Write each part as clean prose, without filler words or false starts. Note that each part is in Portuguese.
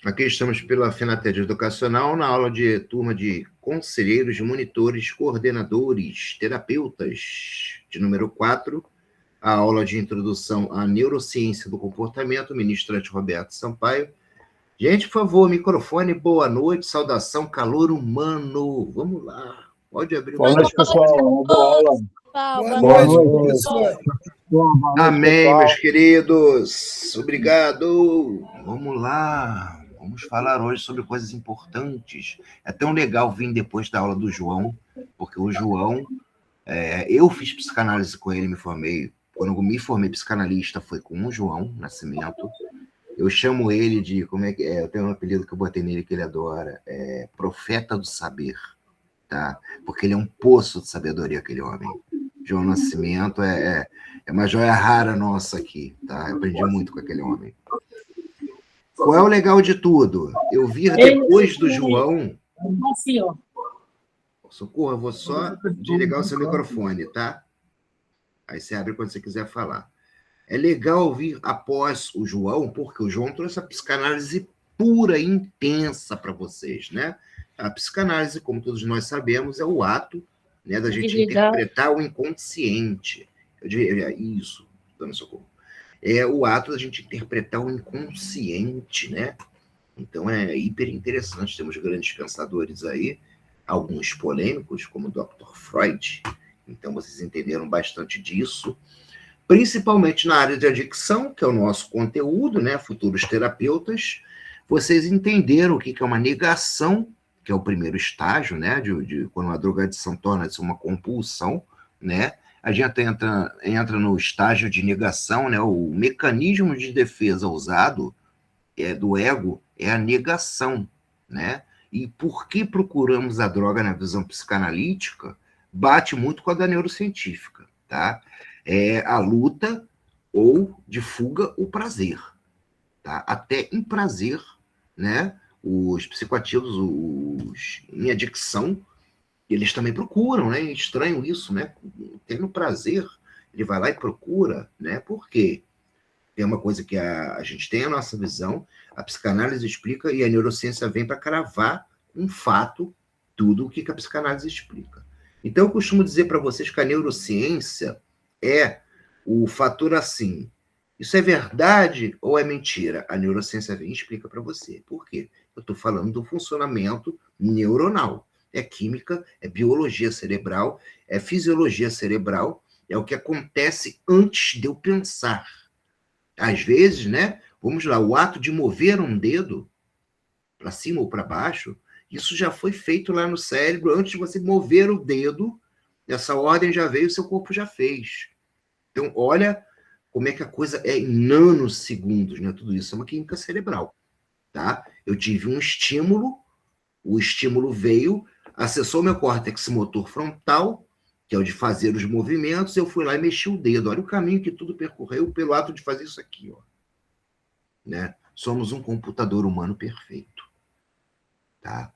Aqui estamos pela Fenated Educacional, na aula de turma de conselheiros, monitores, coordenadores, terapeutas, de número 4, a aula de introdução à neurociência do comportamento, ministrante Roberto Sampaio. Gente, por favor, microfone, boa noite, saudação, calor humano. Vamos lá, pode abrir o Boa noite, pessoal. Uma boa aula. Boa noite, professor. Amém, meus queridos. Obrigado. Vamos lá. Vamos falar hoje sobre coisas importantes. É tão legal vir depois da aula do João, porque o João, eu fiz psicanálise com ele, me formei. Quando eu me formei psicanalista foi com o João Nascimento. Eu chamo ele de, como é que é? Eu tenho um apelido que eu botei nele que ele adora, Profeta do Saber, tá? Porque ele é um poço de sabedoria, aquele homem. João Nascimento é uma joia rara nossa aqui, tá? Eu aprendi muito com aquele homem. Qual é o legal de tudo? Eu vir depois do João... Assim, ó. Socorro, eu vou só desligar o seu microfone, tá? Aí você abre quando você quiser falar. É legal vir após o João, porque o João trouxe a psicanálise pura e intensa para vocês, né? A psicanálise, como todos nós sabemos, é o ato, né, da gente interpretar o inconsciente. Eu diria isso, dando socorro. É o ato da gente interpretar o inconsciente, né? Então é hiper interessante. Temos grandes pensadores aí, alguns polêmicos, como o Dr. Freud. Então vocês entenderam bastante disso, principalmente na área de adicção, que é o nosso conteúdo, né? Futuros terapeutas. Vocês entenderam o que é uma negação, que é o primeiro estágio, né? De quando a drogadição torna-se uma compulsão, né? A gente entra no estágio de negação, né? O mecanismo de defesa usado do ego é a negação, né? E por que procuramos a droga na visão psicanalítica? Bate muito com a da neurocientífica, tá? É a luta ou de fuga o prazer, tá? Até em prazer, né? Os psicoativos, em adicção, eles também procuram, né? É estranho isso, né? Tendo prazer, ele vai lá e procura, né? Por quê? Tem uma coisa que a gente tem a nossa visão, a psicanálise explica e a neurociência vem para cravar um fato, tudo o que a psicanálise explica. Então, eu costumo dizer para vocês que a neurociência é o fator assim. Isso é verdade ou é mentira? A neurociência vem e explica para você. Por quê? Eu estou falando do funcionamento neuronal. É química, é biologia cerebral, é fisiologia cerebral, é o que acontece antes de eu pensar. Às vezes, né? Vamos lá, o ato de mover um dedo para cima ou para baixo, isso já foi feito lá no cérebro antes de você mover o dedo, essa ordem já veio, o seu corpo já fez. Então, olha como é que a coisa é em nanosegundos, né? Tudo isso é uma química cerebral, tá? Eu tive um estímulo, o estímulo veio, acessou meu córtex motor frontal, que é o de fazer os movimentos, eu fui lá e mexi o dedo. Olha o caminho que tudo percorreu pelo ato de fazer isso aqui, ó. Né? Somos um computador humano perfeito, tá?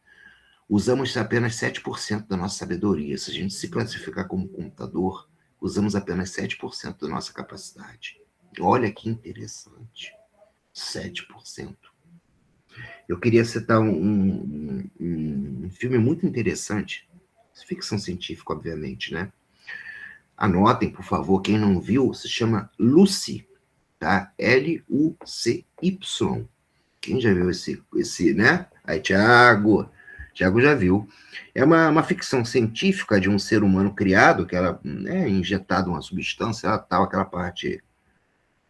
Usamos apenas 7% da nossa sabedoria. Se a gente se classificar como computador, usamos apenas 7% da nossa capacidade. Olha que interessante. 7%. Eu queria citar um filme muito interessante, ficção científica, obviamente, né? Anotem, por favor, quem não viu, se chama Lucy, tá? L-U-C-Y. Quem já viu esse, né? Aí, Tiago já viu. É uma ficção científica de um ser humano criado, que ela é injetada uma substância, tal, aquela parte,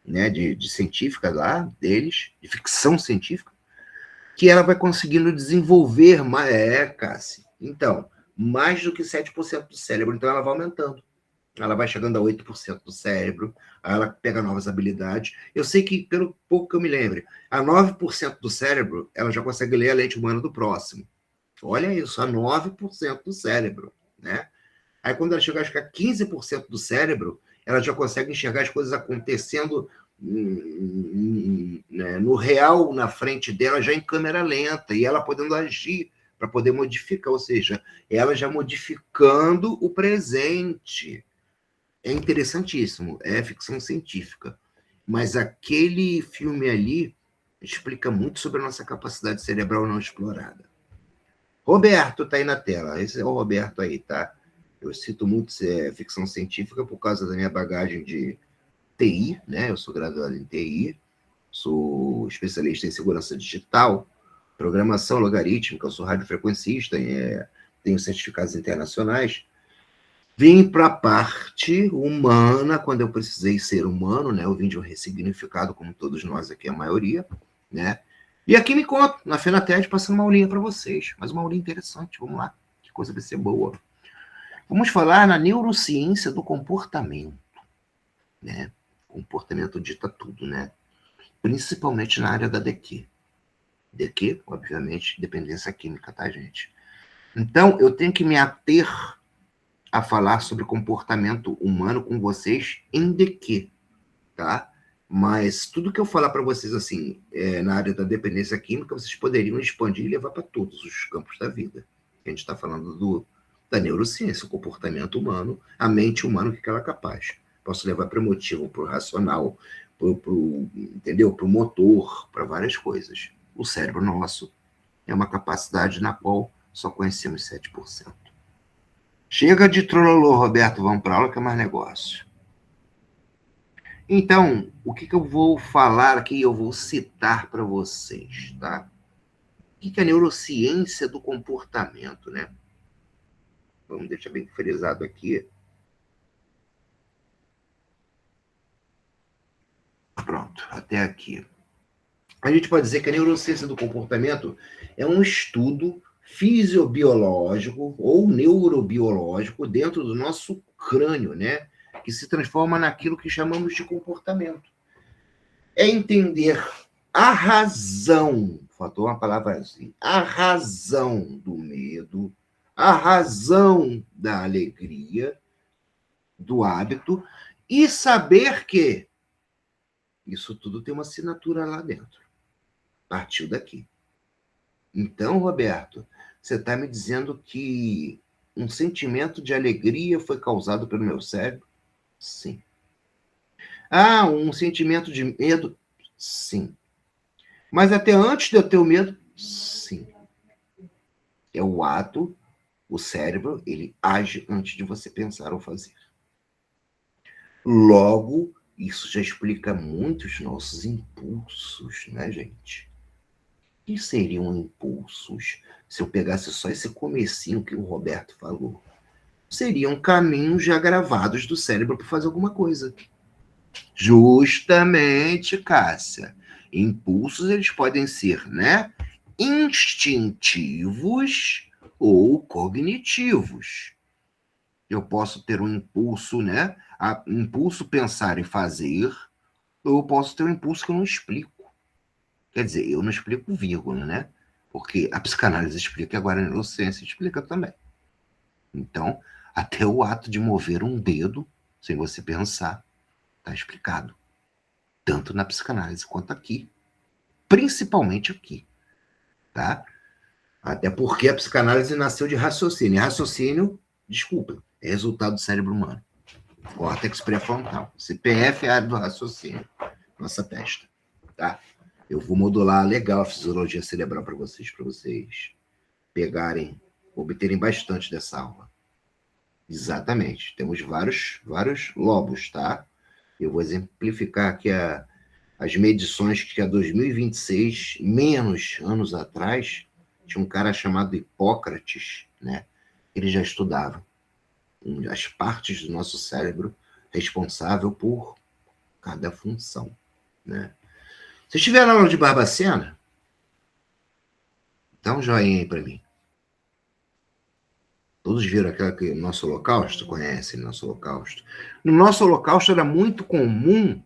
né, de científica lá deles, de ficção científica, que ela vai conseguindo desenvolver mais, Cassi. Então, mais do que 7% do cérebro, então ela vai aumentando. Ela vai chegando a 8% do cérebro, aí ela pega novas habilidades. Eu sei que, pelo pouco que eu me lembre, a 9% do cérebro, ela já consegue ler a lente humana do próximo. Olha isso, a 9% do cérebro, né? Aí quando ela chegar, acho que a 15% do cérebro, ela já consegue enxergar as coisas acontecendo né, no real, na frente dela, já em câmera lenta, e ela podendo agir para poder modificar, ou seja, ela já modificando o presente. É interessantíssimo, é ficção científica. Mas aquele filme ali explica muito sobre a nossa capacidade cerebral não explorada. Roberto está aí na tela. Esse é o Roberto aí, tá? Eu cito muito ficção científica por causa da minha bagagem de TI, né? Eu sou graduado em TI, sou especialista em segurança digital, programação logarítmica, eu sou radiofrequencista, tenho certificados internacionais. Vim para a parte humana quando eu precisei ser humano, né? Eu vim de um ressignificado, como todos nós aqui, a maioria, né? E aqui me conto, na FenaTED, passando uma aulinha para vocês. Mas uma aulinha interessante, vamos lá. Que coisa vai ser boa. Vamos falar na neurociência do comportamento, né? Comportamento dita tudo, né? Principalmente na área da DQ. DQ, obviamente, dependência química, tá, gente? Então, eu tenho que me ater a falar sobre comportamento humano com vocês em DQ, tá? Mas tudo que eu falar para vocês, assim, na área da dependência química, vocês poderiam expandir e levar para todos os campos da vida. A gente está falando da neurociência, o comportamento humano, a mente humana, o que ela é capaz. Posso levar para o emotivo, para o racional, entendeu? Para o motor, para várias coisas. O cérebro nosso é uma capacidade na qual só conhecemos 7%. Chega de trololô, Roberto, vamos para aula que é mais negócio. Então, o que eu vou falar aqui, eu vou citar para vocês, tá? O que é a neurociência do comportamento, né? Vamos deixar bem frisado aqui. Pronto, até aqui. A gente pode dizer que a neurociência do comportamento é um estudo fisiobiológico ou neurobiológico dentro do nosso crânio, né? Que se transforma naquilo que chamamos de comportamento. É entender a razão, faltou uma palavra assim, a razão do medo, a razão da alegria, do hábito, e saber que isso tudo tem uma assinatura lá dentro. Partiu daqui. Então, Roberto, você está me dizendo que um sentimento de alegria foi causado pelo meu cérebro? Sim. Ah, um sentimento de medo? Sim. Mas até antes de eu ter o medo? Sim. É o ato, o cérebro, ele age antes de você pensar ou fazer. Logo, isso já explica muito os nossos impulsos, né, gente? O que seriam impulsos se eu pegasse só esse comecinho que o Roberto falou? Seriam caminhos já gravados do cérebro para fazer alguma coisa. Justamente, Cássia. Impulsos, eles podem ser, né, instintivos ou cognitivos. Eu posso ter um impulso, né, impulso pensar e fazer, ou eu posso ter um impulso que eu não explico. Quer dizer, eu não explico vírgula, né? Porque a psicanálise explica e agora a neurociência explica também. Então, até o ato de mover um dedo, sem você pensar, está explicado. Tanto na psicanálise quanto aqui. Principalmente aqui. Tá? Até porque a psicanálise nasceu de raciocínio. E raciocínio, desculpa, é resultado do cérebro humano. Córtex pré-frontal. CPF é a área do raciocínio. Nossa testa. Tá? Eu vou modular legal a fisiologia cerebral para vocês pegarem, obterem bastante dessa aula. Exatamente. Temos vários lobos, tá? Eu vou exemplificar aqui as medições que a 2026, menos anos atrás, tinha um cara chamado Hipócrates, né? Ele já estudava as partes do nosso cérebro responsável por cada função, né? Vocês tiveram aula de Barbacena? Dá um joinha aí para mim. Todos viram aquela que nosso Holocausto? Conhecem nosso Holocausto? No nosso Holocausto era muito comum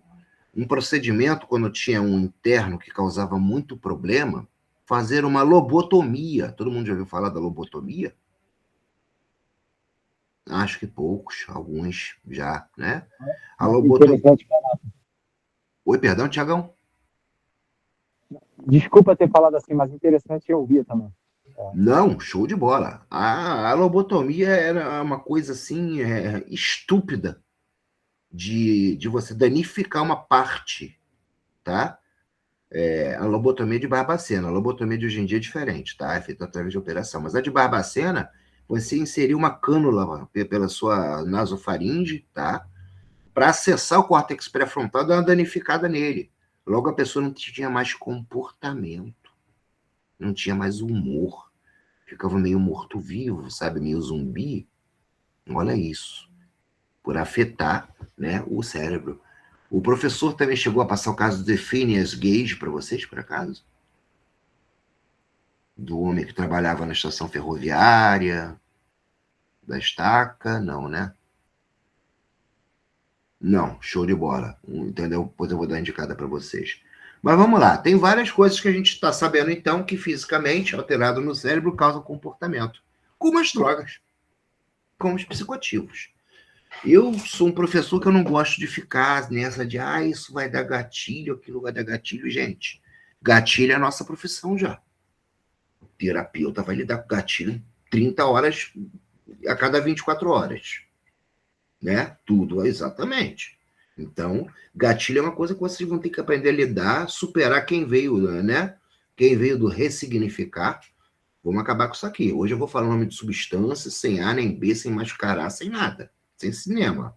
um procedimento, quando tinha um interno que causava muito problema, fazer uma lobotomia. Todo mundo já ouviu falar da lobotomia? Acho que poucos, alguns já, né? A lobotomia... Oi, perdão, Tiagão? Desculpa ter falado assim, mas interessante eu ouvir também. Não, show de bola. A lobotomia era uma coisa assim, estúpida de você danificar uma parte, tá? a lobotomia de Barbacena. A lobotomia de hoje em dia é diferente, tá? É feita através de operação. Mas a de Barbacena, você inseriu uma cânula pela sua nasofaringe, tá? Para acessar o córtex pré-frontal e dar uma danificada nele. Logo, a pessoa não tinha mais comportamento, não tinha mais humor, ficava meio morto-vivo, sabe? Meio zumbi. Olha isso, por afetar, né, o cérebro. O professor também chegou a passar o caso de Phineas Gage para vocês, por acaso? Do homem que trabalhava na estação ferroviária, da estaca? Não, né? Não, show de bola. Entendeu? Depois eu vou dar indicada para vocês. Mas vamos lá, tem várias coisas que a gente está sabendo, então, que fisicamente, alterado no cérebro, causam comportamento. Como as drogas, como os psicoativos. Eu sou um professor que eu não gosto de ficar nessa de, isso vai dar gatilho, aquilo vai dar gatilho. Gente, gatilho é a nossa profissão já. O terapeuta vai lidar com gatilho 30 horas a cada 24 horas. Né? Tudo, exatamente. Então, gatilho é uma coisa que vocês vão ter que aprender a lidar, superar quem veio, né? Quem veio do ressignificar. Vamos acabar com isso aqui. Hoje eu vou falar o nome de substância, sem A nem B, sem mascarar, sem nada. Sem cinema.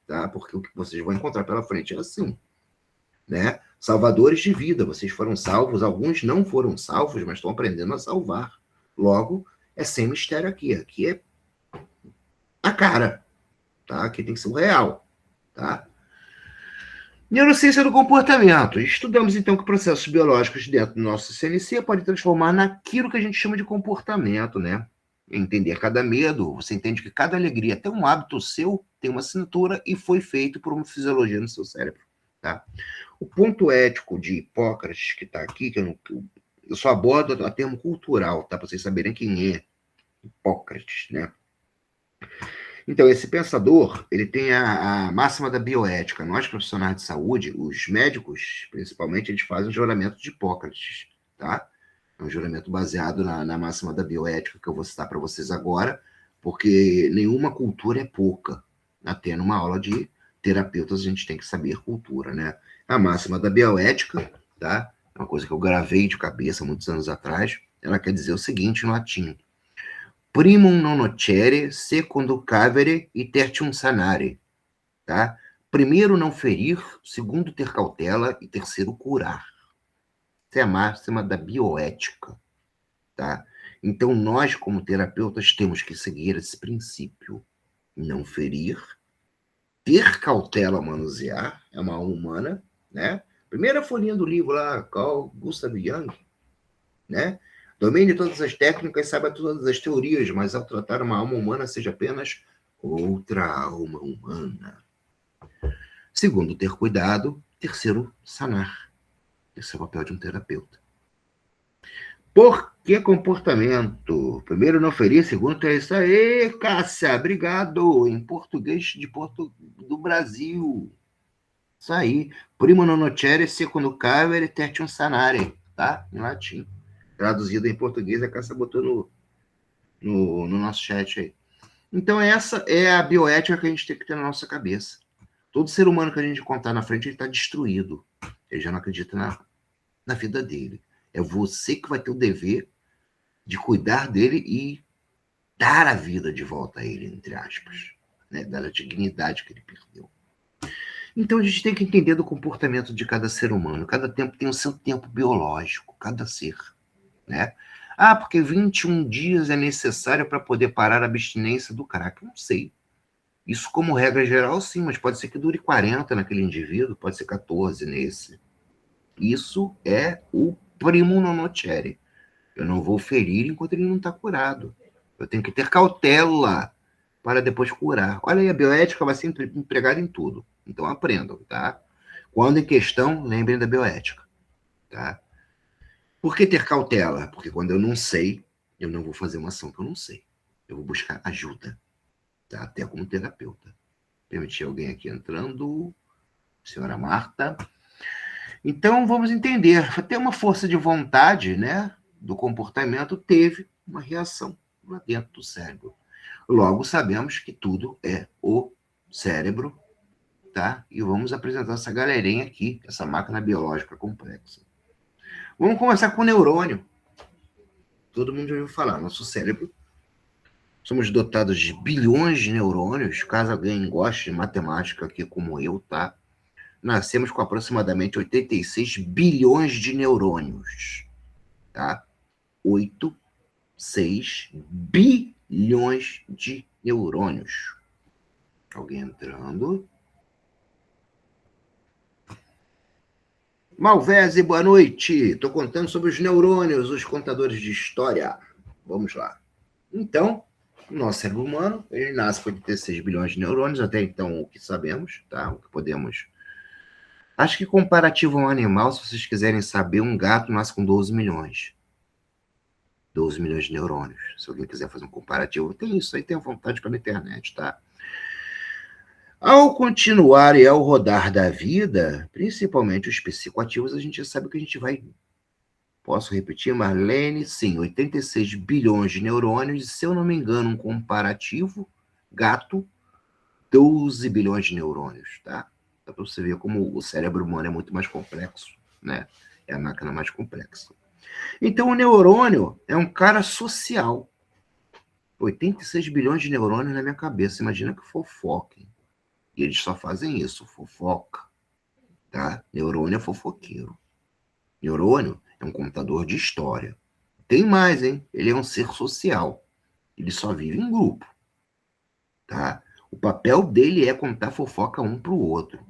Tá? Porque o que vocês vão encontrar pela frente é assim. Né? Salvadores de vida. Vocês foram salvos, alguns não foram salvos, mas estão aprendendo a salvar. Logo, é sem mistério aqui. Aqui é a cara. Tá? Aqui tem que ser o real. Tá? Neurociência do comportamento. Estudamos, então, que processos biológicos dentro do nosso CNC podem transformar naquilo que a gente chama de comportamento, né? Entender cada medo, você entende que cada alegria, até um hábito seu, tem uma assinatura e foi feito por uma fisiologia no seu cérebro, tá? O ponto ético de Hipócrates, que está aqui, que eu só abordo a termo cultural, tá? Para vocês saberem quem é Hipócrates, né? Então, esse pensador, ele tem a máxima da bioética. Nós, profissionais de saúde, os médicos, principalmente, eles fazem o juramento de Hipócrates, tá? É um juramento baseado na máxima da bioética, que eu vou citar para vocês agora, porque nenhuma cultura é pouca. Até numa aula de terapeutas, a gente tem que saber cultura, né? A máxima da bioética, tá? É uma coisa que eu gravei de cabeça muitos anos atrás. Ela quer dizer o seguinte em latim: primum non nocere, secundum cavere e tertium sanare. Tá? Primeiro, não ferir. Segundo, ter cautela. E terceiro, curar. Essa é a máxima da bioética. Tá? Então, nós, como terapeutas, temos que seguir esse princípio. Não ferir. Ter cautela ao manusear. É uma alma humana. Né? Primeira folhinha do livro lá, Carl Gustav Jung. Né? Domine todas as técnicas, saiba todas as teorias, mas ao tratar uma alma humana, seja apenas outra alma humana. Segundo, ter cuidado. Terceiro, sanar. Esse é o papel de um terapeuta. Por que comportamento? Primeiro, não ferir. Segundo, ter isso aí, Cássia, obrigado. Em português do Brasil. Isso aí. Primo non nocere, secundo cavere, tertium sanare. Tá? Em latim. Traduzido em português, a Cássia botou no nosso chat aí. Então, essa é a bioética que a gente tem que ter na nossa cabeça. Todo ser humano que a gente contar na frente, ele está destruído. Ele já não acredita na vida dele. É você que vai ter o dever de cuidar dele e dar a vida de volta a ele, entre aspas. Né? Dar a dignidade que ele perdeu. Então, a gente tem que entender do comportamento de cada ser humano. Cada tempo tem o seu tempo biológico, cada ser. Né? Porque 21 dias é necessário para poder parar a abstinência do crack. Não sei. Isso, como regra geral, sim, mas pode ser que dure 40 naquele indivíduo, pode ser 14 nesse. Isso é o primum non nocere. Eu não vou ferir enquanto ele não está curado. Eu tenho que ter cautela para depois curar. Olha aí, a bioética vai ser empregada em tudo. Então, aprendam, tá? Quando em questão, lembrem da bioética, tá? Por que ter cautela? Porque quando eu não sei, eu não vou fazer uma ação que eu não sei. Eu vou buscar ajuda, tá? Até como terapeuta. Permitir alguém aqui entrando. Senhora Marta. Então, vamos entender. Até uma força de vontade, né, do comportamento teve uma reação lá dentro do cérebro. Logo, sabemos que tudo é o cérebro, tá? E vamos apresentar essa galerinha aqui, essa máquina biológica complexa. Vamos começar com o neurônio. Todo mundo já ouviu falar, nosso cérebro. Somos dotados de bilhões de neurônios, caso alguém goste de matemática aqui como eu, tá? Nascemos com aproximadamente 86 bilhões de neurônios, tá? 6 bilhões de neurônios. Alguém entrando? Malvese, boa noite. Estou contando sobre os neurônios, os contadores de história. Vamos lá. Então, o nosso cérebro humano, ele nasce com 86 bilhões de neurônios, até então o que sabemos, tá? O que podemos... Acho que comparativo a um animal, se vocês quiserem saber, um gato nasce com 12 milhões. 12 milhões de neurônios. Se alguém quiser fazer um comparativo, tem isso aí, tem à vontade pela internet, tá? Ao continuar e ao rodar da vida, principalmente os psicoativos, a gente já sabe que a gente vai... Posso repetir, Marlene? Sim, 86 bilhões de neurônios, e se eu não me engano, um comparativo, gato, 12 bilhões de neurônios, tá? Dá para você ver como o cérebro humano é muito mais complexo, né? É a máquina mais complexa. Então, o neurônio é um cara social. 86 bilhões de neurônios na minha cabeça, imagina que fofoca, hein? E eles só fazem isso, fofoca, tá? Neurônio é fofoqueiro. Neurônio é um computador de história. Tem mais, hein? Ele é um ser social. Ele só vive em grupo, tá? O papel dele é contar fofoca um para o outro.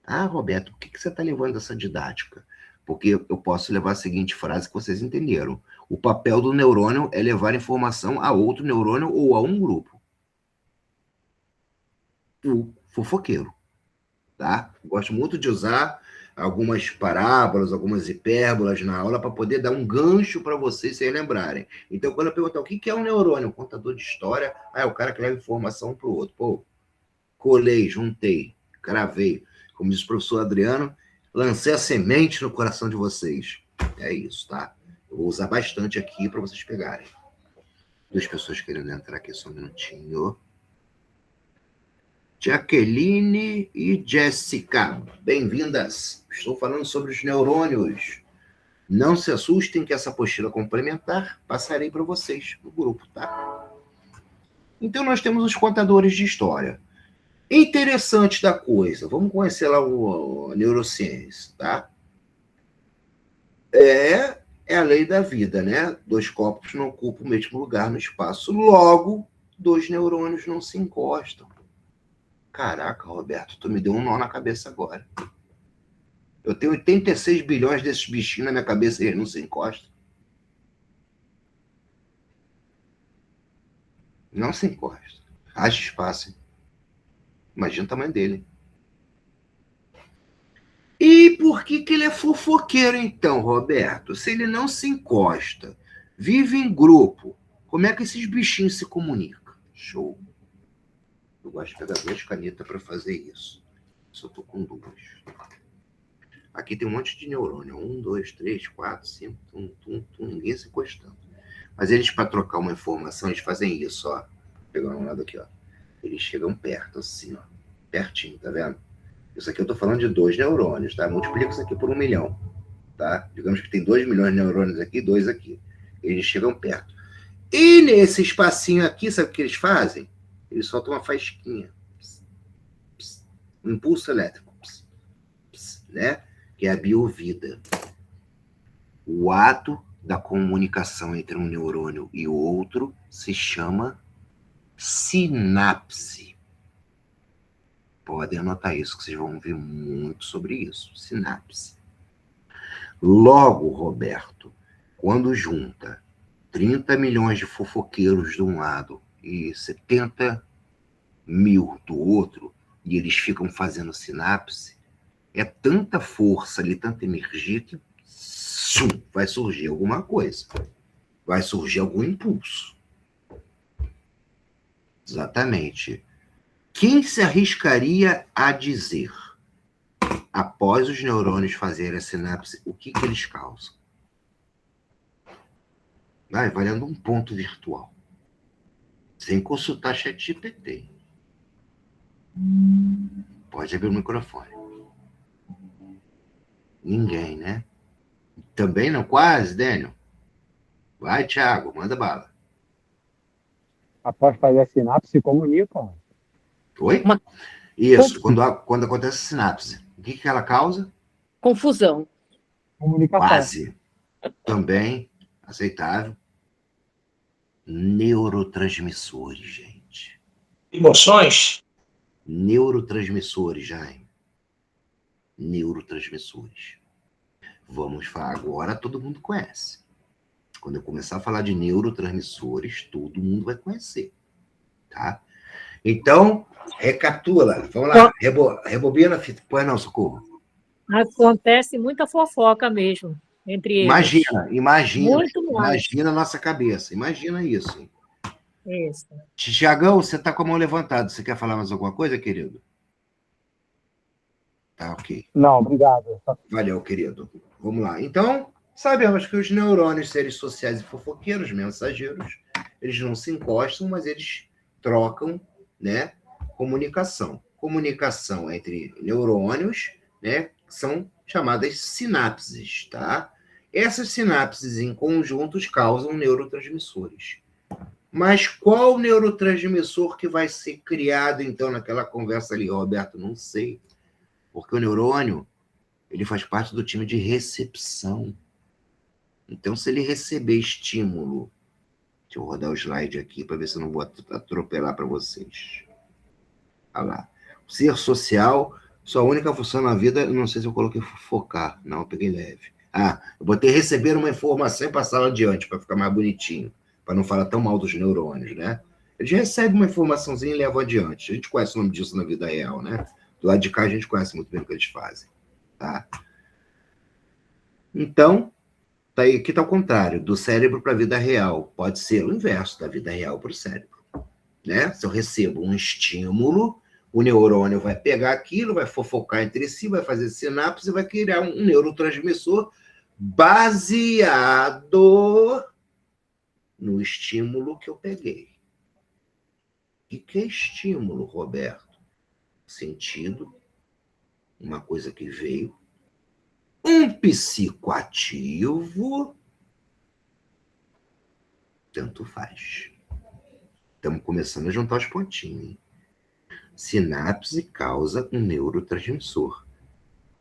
Ah, Roberto, por que você está levando essa didática? Porque eu posso levar a seguinte frase que vocês entenderam. O papel do neurônio é levar informação a outro neurônio ou a um grupo. O fofoqueiro, tá? Gosto muito de usar algumas parábolas, algumas hipérbolas na aula para poder dar um gancho para vocês se lembrarem. Então, quando eu perguntar o que é um neurônio, um contador de história, é o cara que leva informação para o outro. Pô, colei, juntei, cravei. Como diz o professor Adriano, lancei a semente no coração de vocês. É isso, tá? Eu vou usar bastante aqui para vocês pegarem. 2 pessoas querendo entrar aqui, só um minutinho. Jaqueline e Jéssica, bem-vindas. Estou falando sobre os neurônios. Não se assustem que essa apostila complementar passarei para vocês no grupo, tá? Então, nós temos os contadores de história. Interessante da coisa, vamos conhecer lá o neurociência, tá? É a lei da vida, né? 2 corpos não ocupam o mesmo lugar no espaço. Logo, 2 neurônios não se encostam. Caraca, Roberto, tu me deu um nó na cabeça agora. Eu tenho 86 bilhões desses bichinhos na minha cabeça e eles não se encostam. Não se encostam. Haja espaço. Imagina o tamanho dele. E por que ele é fofoqueiro, então, Roberto? Se ele não se encosta, vive em grupo, como é que esses bichinhos se comunicam? Show. Eu gosto de pegar 2 canetas para fazer isso. Só estou com 2. Aqui tem um monte de neurônio. 1, 2, 3, 4, 5, ninguém se encostando. Mas eles, para trocar uma informação, eles fazem isso, ó. Vou pegar um lado aqui, ó. Eles chegam perto, assim, ó. Pertinho, tá vendo? Isso aqui eu tô falando de 2 neurônios, tá? Multiplica isso aqui por 1 milhão, tá? Digamos que tem 2 milhões de neurônios aqui, 2 aqui. Eles chegam perto. E nesse espacinho aqui, sabe o que eles fazem? Eles soltam uma faísquinha. Um impulso elétrico. Né? Que é a biovida. O ato da comunicação entre um neurônio e o outro se chama sinapse. Podem anotar isso, que vocês vão ouvir muito sobre isso. Sinapse. Logo, Roberto, quando junta 30 milhões de fofoqueiros de um lado e 70 mil do outro, e eles ficam fazendo sinapse, é tanta força ali, tanta energia que vai surgir alguma coisa. Vai surgir algum impulso. Exatamente. Quem se arriscaria a dizer, após os neurônios fazerem a sinapse, o que eles causam? Vai valendo um ponto virtual. Sem consultar ChatGPT. Pode abrir o microfone. Ninguém, né? Também não? Quase, Daniel? Vai, Thiago, manda bala. Após fazer a sinapse, se comunicam. Oi? Uma Isso, quando acontece a sinapse. O que ela causa? confusão. Comunicação. Quase. Também, aceitável. Neurotransmissores, gente. Emoções? Neurotransmissores, Jaime. Neurotransmissores. Vamos falar agora, todo mundo conhece. Quando eu começar a falar de neurotransmissores, todo mundo vai conhecer, tá? Então, recapitula. Vamos lá, rebobina a fita. Pois não, Socorro. Acontece muita fofoca mesmo entre eles. Imagina a nossa cabeça. Imagina isso. Hein? Isso. Tiagão, você está com a mão levantada. Você quer falar mais alguma coisa, querido? Tá, ok. Não, obrigado. Valeu, querido. Vamos lá. Então, sabemos que os neurônios, seres sociais e fofoqueiros, mensageiros, eles não se encostam, mas eles trocam, né, comunicação. Comunicação entre neurônios, né, são chamadas sinapses, tá? Essas sinapses em conjuntos causam neurotransmissores. Mas qual neurotransmissor que vai ser criado, então, naquela conversa ali, Roberto? Não sei. Porque o neurônio, ele faz parte do time de recepção. Então, se ele receber estímulo... Deixa eu rodar o slide aqui para ver se eu não vou atropelar para vocês. Olha lá. O ser social, sua única função na vida, não sei se eu coloquei focar. Não, eu peguei leve. Eu botei receber uma informação e passá-la adiante, para ficar mais bonitinho, para não falar tão mal dos neurônios, né? Eles recebem uma informaçãozinha e levam adiante. A gente conhece o nome disso na vida real, né? Do lado de cá a gente conhece muito bem o que eles fazem, tá? Então, tá aí, aqui está o contrário, do cérebro para a vida real. Pode ser o inverso, da vida real para o cérebro, né? Se eu recebo um estímulo, o neurônio vai pegar aquilo, vai fofocar entre si, vai fazer sinapse e vai criar um neurotransmissor baseado no estímulo que eu peguei. E que estímulo, Roberto? Sentido, uma coisa que veio, um psicoativo, tanto faz. Estamos começando a juntar os pontinhos. Hein? Sinapse causa um neurotransmissor.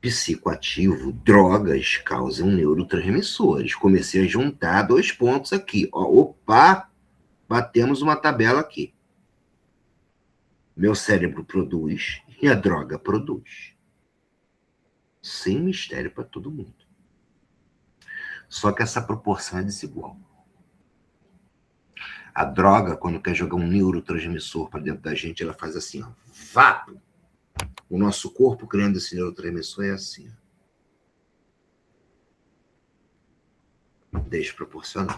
Psicoativo, drogas causam neurotransmissores. Comecei a juntar 2 pontos aqui. Opa, batemos uma tabela aqui. Meu cérebro produz e a droga produz. Sem mistério para todo mundo. Só que essa proporção é desigual. A droga, quando quer jogar um neurotransmissor para dentro da gente, ela faz assim, ó, vapo. O nosso corpo criando esse neurotransmissor é assim. Ó. Desproporcional.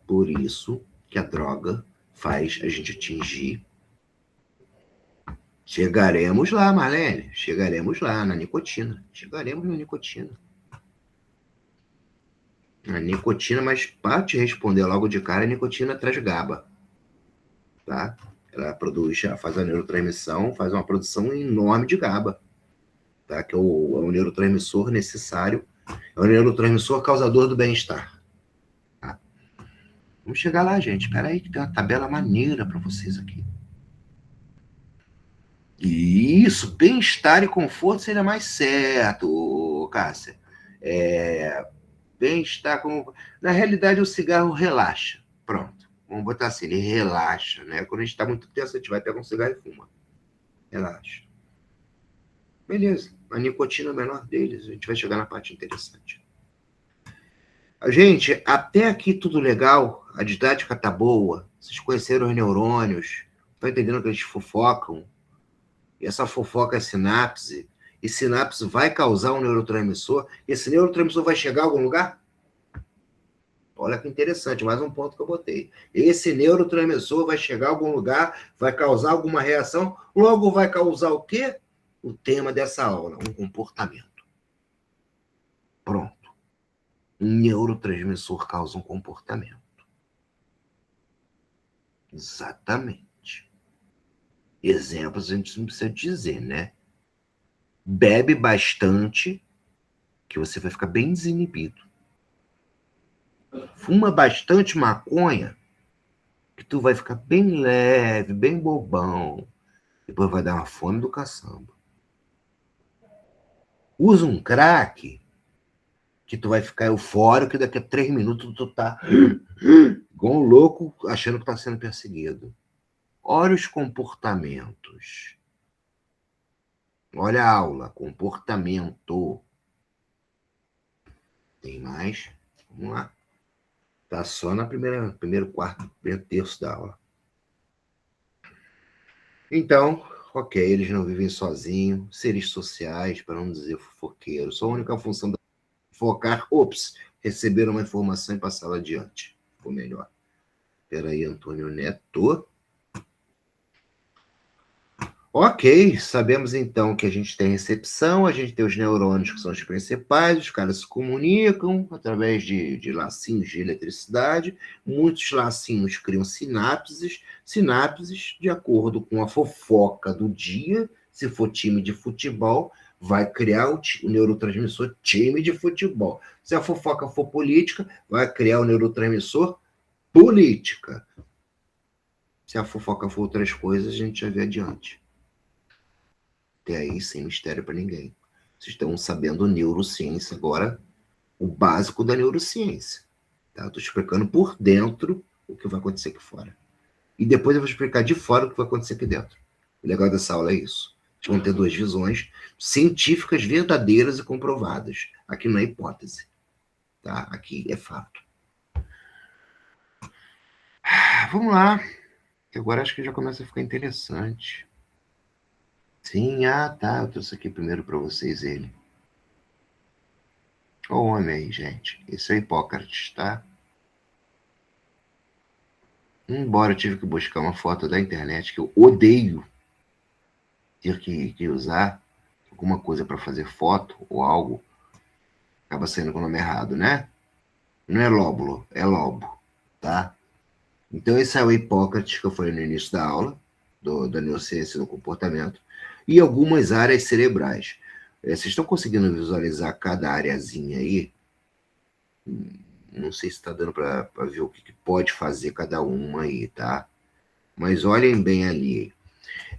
Por isso que a droga faz a gente atingir. Chegaremos lá, Marlene. Chegaremos lá, na nicotina. Chegaremos na nicotina. A nicotina, mas para te responder logo de cara, a nicotina traz GABA. Tá? Ela produz, ela faz a neurotransmissão, faz uma produção enorme de GABA. Tá? Que é o neurotransmissor necessário. É o neurotransmissor causador do bem-estar. Tá? Vamos chegar lá, gente. Espera aí que tem uma tabela maneira para vocês aqui. Isso, bem-estar e conforto seria mais certo, Cássia. Bem-estar como... Na realidade, o cigarro relaxa. Pronto. Vamos botar assim, ele relaxa, né? Quando a gente está muito tenso, a gente vai pegar um cigarro e fuma. Relaxa. Beleza. A nicotina é o menor deles. A gente vai chegar na parte interessante. Gente, até aqui tudo legal. A didática tá boa. Vocês conheceram os neurônios. Estão entendendo que eles fofocam. E essa fofoca é sinapse. E sinapse vai causar um neurotransmissor. Esse neurotransmissor vai chegar a algum lugar? Olha que interessante, mais um ponto que eu botei. Esse neurotransmissor vai chegar a algum lugar, vai causar alguma reação, logo vai causar o quê? O tema dessa aula, um comportamento. Pronto. Um neurotransmissor causa um comportamento. Exatamente. Exemplos a gente não precisa dizer, né? Bebe bastante, que você vai ficar bem desinibido. Fuma bastante maconha, que tu vai ficar bem leve, bem bobão. Depois vai dar uma fome do caçamba. Usa um crack, que tu vai ficar eufórico, que daqui a 3 minutos tu tá igual um louco, achando que tá sendo perseguido. Olha os comportamentos. Olha a aula, comportamento. Tem mais? Vamos lá. Tá só na primeiro quarto, primeiro terço da aula. Então, ok, eles não vivem sozinhos, seres sociais, para não dizer fofoqueiros. Sua única função é focar, receber uma informação e passá-la adiante. Ficou melhor. Espera aí, Antônio Neto. Ok, sabemos então que a gente tem recepção, a gente tem os neurônios que são os principais, os caras se comunicam através de lacinhos de eletricidade, muitos lacinhos criam sinapses, sinapses de acordo com a fofoca do dia, se for time de futebol, vai criar o neurotransmissor time de futebol. Se a fofoca for política, vai criar o neurotransmissor política. Se a fofoca for outras coisas, a gente já vê adiante. Até aí, sem mistério para ninguém. Vocês estão sabendo neurociência agora, o básico da neurociência. Tá? Estou explicando por dentro o que vai acontecer aqui fora. E depois eu vou explicar de fora o que vai acontecer aqui dentro. O legal dessa aula é isso. Vocês vão ter 2 visões científicas verdadeiras e comprovadas. Aqui não é hipótese. Tá? Aqui é fato. Vamos lá. Agora acho que já começa a ficar interessante. Sim, tá. Eu trouxe aqui primeiro para vocês ele. Olha o homem aí, gente. Esse é Hipócrates, tá? Embora eu tive que buscar uma foto da internet que eu odeio ter que usar alguma coisa para fazer foto ou algo, acaba saindo com o nome errado, né? Não é lóbulo, é lobo, tá? Então esse é o Hipócrates que eu falei no início da aula, da neurociência do comportamento, e algumas áreas cerebrais. Vocês estão conseguindo visualizar cada areazinha aí? Não sei se está dando para ver o que pode fazer cada uma aí, tá? Mas olhem bem ali.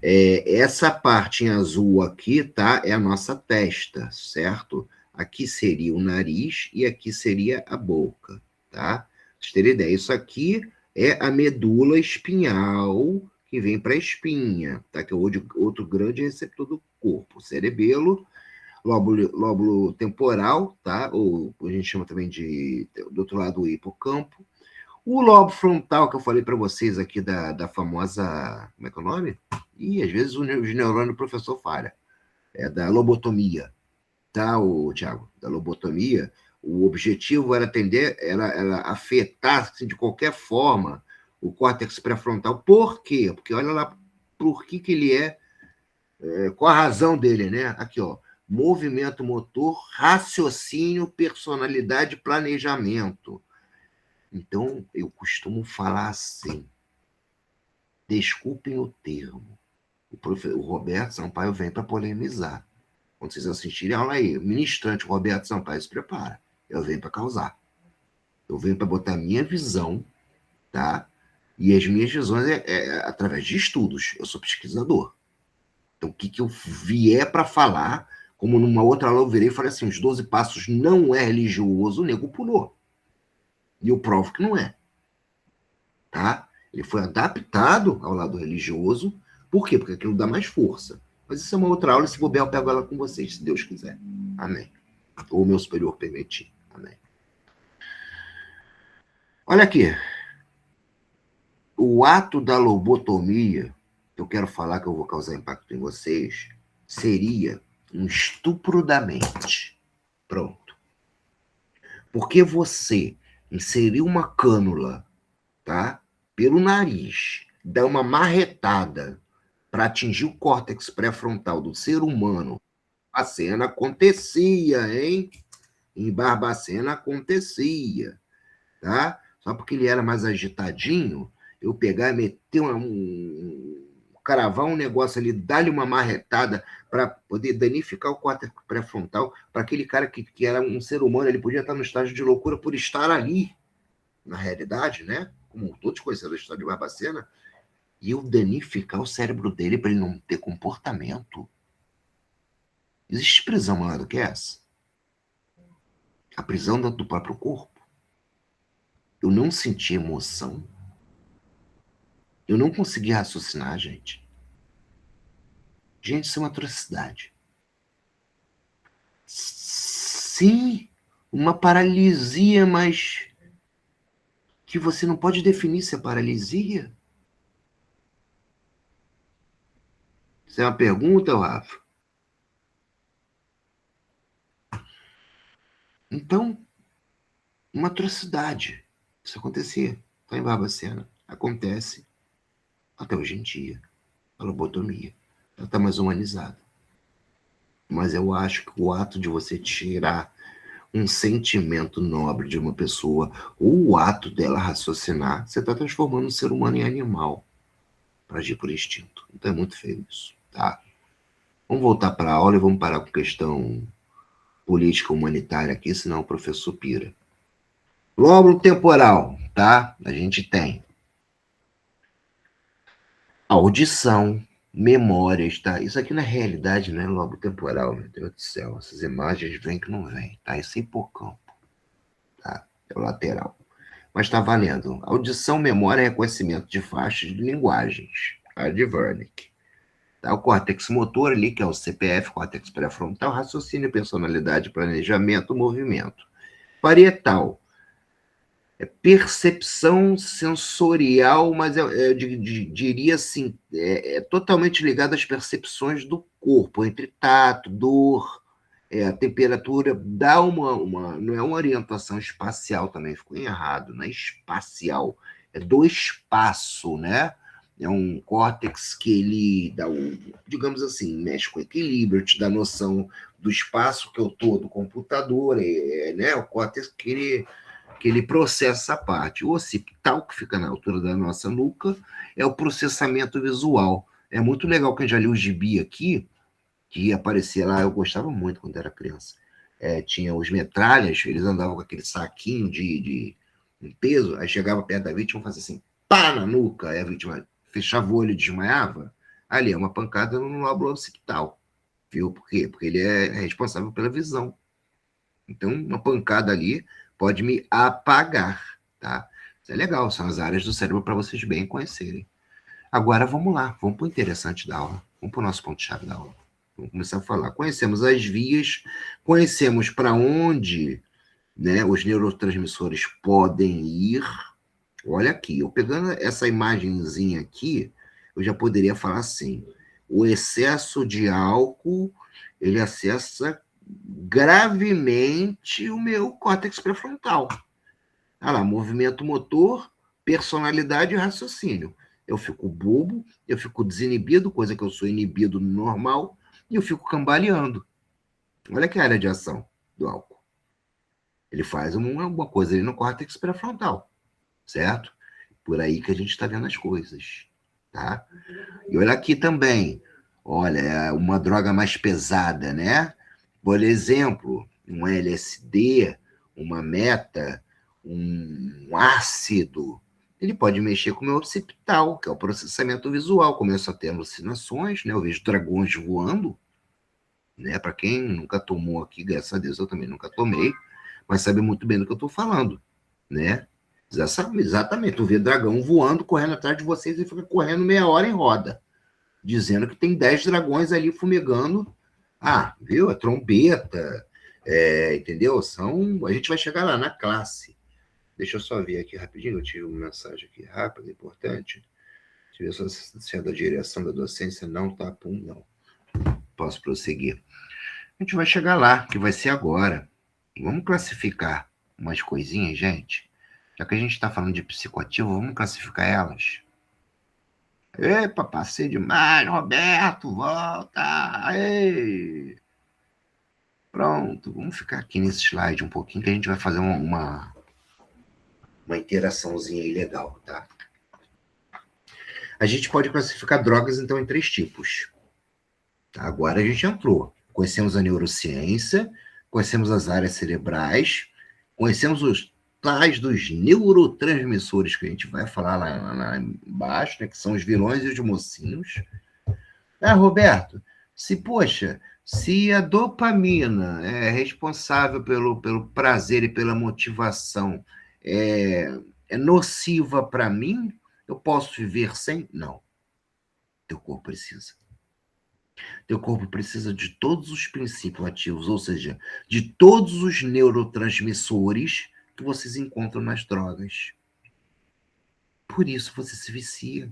Essa parte em azul aqui, tá? É a nossa testa, certo? Aqui seria o nariz e aqui seria a boca, tá? Pra vocês terem ideia. Isso aqui é a medula espinhal que vem para a espinha, tá? Que é outro grande receptor do corpo. O cerebelo, lóbulo temporal, tá? Ou a gente chama também do outro lado, o hipocampo. O lobo frontal, que eu falei para vocês aqui da famosa... Como é que é o nome? Às vezes os neurônios do professor falha. É da lobotomia, tá, Tiago? Da lobotomia, o objetivo era era afetar assim, de qualquer forma o córtex pré-frontal. Por quê? Porque olha lá por que ele qual a razão dele, né? Aqui, ó. Movimento motor, raciocínio, personalidade, planejamento. Então, eu costumo falar assim, desculpem o termo, o Roberto Sampaio vem para polemizar. Quando vocês assistirem a aula aí, ministrante Roberto Sampaio se prepara. Eu venho para causar. Eu venho para botar a minha visão, tá? E as minhas visões através de estudos. Eu sou pesquisador. Então, o que eu vier para falar, como numa outra aula eu virei e falei assim, os 12 passos não é religioso, o nego pulou. E eu provo que não é. Tá? Ele foi adaptado ao lado religioso. Por quê? Porque aquilo dá mais força. Mas isso é uma outra aula, se bobear eu pego ela com vocês, se Deus quiser. Amém. Ou o meu superior permitir. Amém. Olha aqui. O ato da lobotomia, que eu quero falar que eu vou causar impacto em vocês, seria um estupro da mente. Pronto. Porque você inseriu uma cânula, tá? Pelo nariz, dá uma marretada para atingir o córtex pré-frontal do ser humano. A cena acontecia, hein? Em Barbacena acontecia, tá? Só porque ele era mais agitadinho, eu pegar e meter um cravar um negócio ali, dar-lhe uma marretada para poder danificar o córtex pré-frontal, para aquele cara que era um ser humano, ele podia estar no estágio de loucura por estar ali, na realidade, né? Como todos conheceram a história de Barbacena, e eu danificar o cérebro dele para ele não ter comportamento. Existe prisão maior do que essa? A prisão do próprio corpo. Eu não senti emoção. Eu não consegui raciocinar, gente. Gente, isso é uma atrocidade. Sim, uma paralisia, mas que você não pode definir se é paralisia. Isso é uma pergunta, Rafa? Então, uma atrocidade. Isso acontecia. Está em Barbacena. Acontece até hoje em dia. A lobotomia. Ela está mais humanizada. Mas eu acho que o ato de você tirar um sentimento nobre de uma pessoa, ou o ato dela raciocinar, você está transformando um ser humano em animal para agir por instinto. Então é muito feio isso, tá? Vamos voltar para a aula e vamos parar com questão política humanitária aqui, senão o professor pira. Lóbulo temporal, tá? A gente tem audição, memórias, tá? Isso aqui na realidade não é lóbulo temporal, meu Deus do céu. Essas imagens vêm que não vêm, tá? Isso é hipocampo, tá? É o lateral. Mas tá valendo. Audição, memória e reconhecimento de faixas de linguagens, tá? De Wernicke. Tá? O córtex motor ali, que é o CPF, córtex pré-frontal, raciocínio, personalidade, planejamento, movimento. Parietal, é percepção sensorial, mas eu diria assim, é totalmente ligado às percepções do corpo, entre tato, dor, a temperatura, dá não é uma orientação espacial também, ficou errado, não é espacial, é do espaço, né? É um córtex que ele dá, digamos assim, mexe com equilíbrio, te dá noção do espaço que eu estou do computador, né? O córtex que ele processa essa parte. O occipital, que fica na altura da nossa nuca, é o processamento visual. É muito legal que eu já li o gibi aqui, que aparecia lá, eu gostava muito quando era criança. Tinha os metralhas, eles andavam com aquele saquinho de peso, aí chegava perto da vítima e fazia assim, pá na nuca, aí a vítima fechava o olho e desmaiava. Ali é uma pancada no lóbulo occipital. Viu? Por quê? Porque ele é responsável pela visão. Então, uma pancada ali pode me apagar, tá? Isso é legal, são as áreas do cérebro para vocês bem conhecerem. Agora, vamos lá, vamos para o interessante da aula. Vamos para o nosso ponto-chave da aula. Vamos começar a falar. Conhecemos as vias, conhecemos para onde, né, os neurotransmissores podem ir. Olha aqui, eu pegando essa imagenzinha aqui, eu já poderia falar assim, o excesso de álcool, ele acessa gravemente o meu córtex pré-frontal. Olha lá, movimento motor, personalidade e raciocínio. Eu fico bobo, eu fico desinibido, coisa que eu sou inibido no normal, e eu fico cambaleando. Olha que área de ação do álcool. Ele faz uma coisa ali no córtex pré-frontal, certo? Por aí que a gente está vendo as coisas, tá? E olha aqui também, olha, é uma droga mais pesada, né? Por exemplo, um LSD, uma meta, um ácido, ele pode mexer com o meu occipital, que é o processamento visual. Começo a ter alucinações, né? Eu vejo dragões voando, né? Para quem nunca tomou aqui, graças a Deus eu também nunca tomei, mas sabe muito bem do que eu estou falando, né? Exatamente, tu vê dragão voando, correndo atrás de vocês e fica correndo meia hora em roda, dizendo que tem 10 dragões ali fumegando. Ah, viu? É trombeta, entendeu? A gente vai chegar lá na classe. Deixa eu só ver aqui rapidinho, eu tive uma mensagem aqui rápida, importante. Deixa eu ver se é da direção da docência. Não, tá, pum, não. Posso prosseguir. A gente vai chegar lá, que vai ser agora. Vamos classificar umas coisinhas, gente. Já que a gente está falando de psicoativo, vamos classificar elas. Epa, passei demais, Roberto, volta! Ei! Pronto, vamos ficar aqui nesse slide um pouquinho, que a gente vai fazer uma interaçãozinha aí legal, tá? A gente pode classificar drogas, então, em 3 tipos. Agora a gente entrou. Conhecemos a neurociência, conhecemos as áreas cerebrais, conhecemos os tais dos neurotransmissores, que a gente vai falar lá embaixo, né, que são os vilões e os mocinhos. Ah, Roberto, se a dopamina é responsável pelo prazer e pela motivação, é nociva para mim, eu posso viver sem? Não. Teu corpo precisa. Teu corpo precisa de todos os princípios ativos, ou seja, de todos os neurotransmissores que vocês encontram nas drogas. Por isso você se vicia.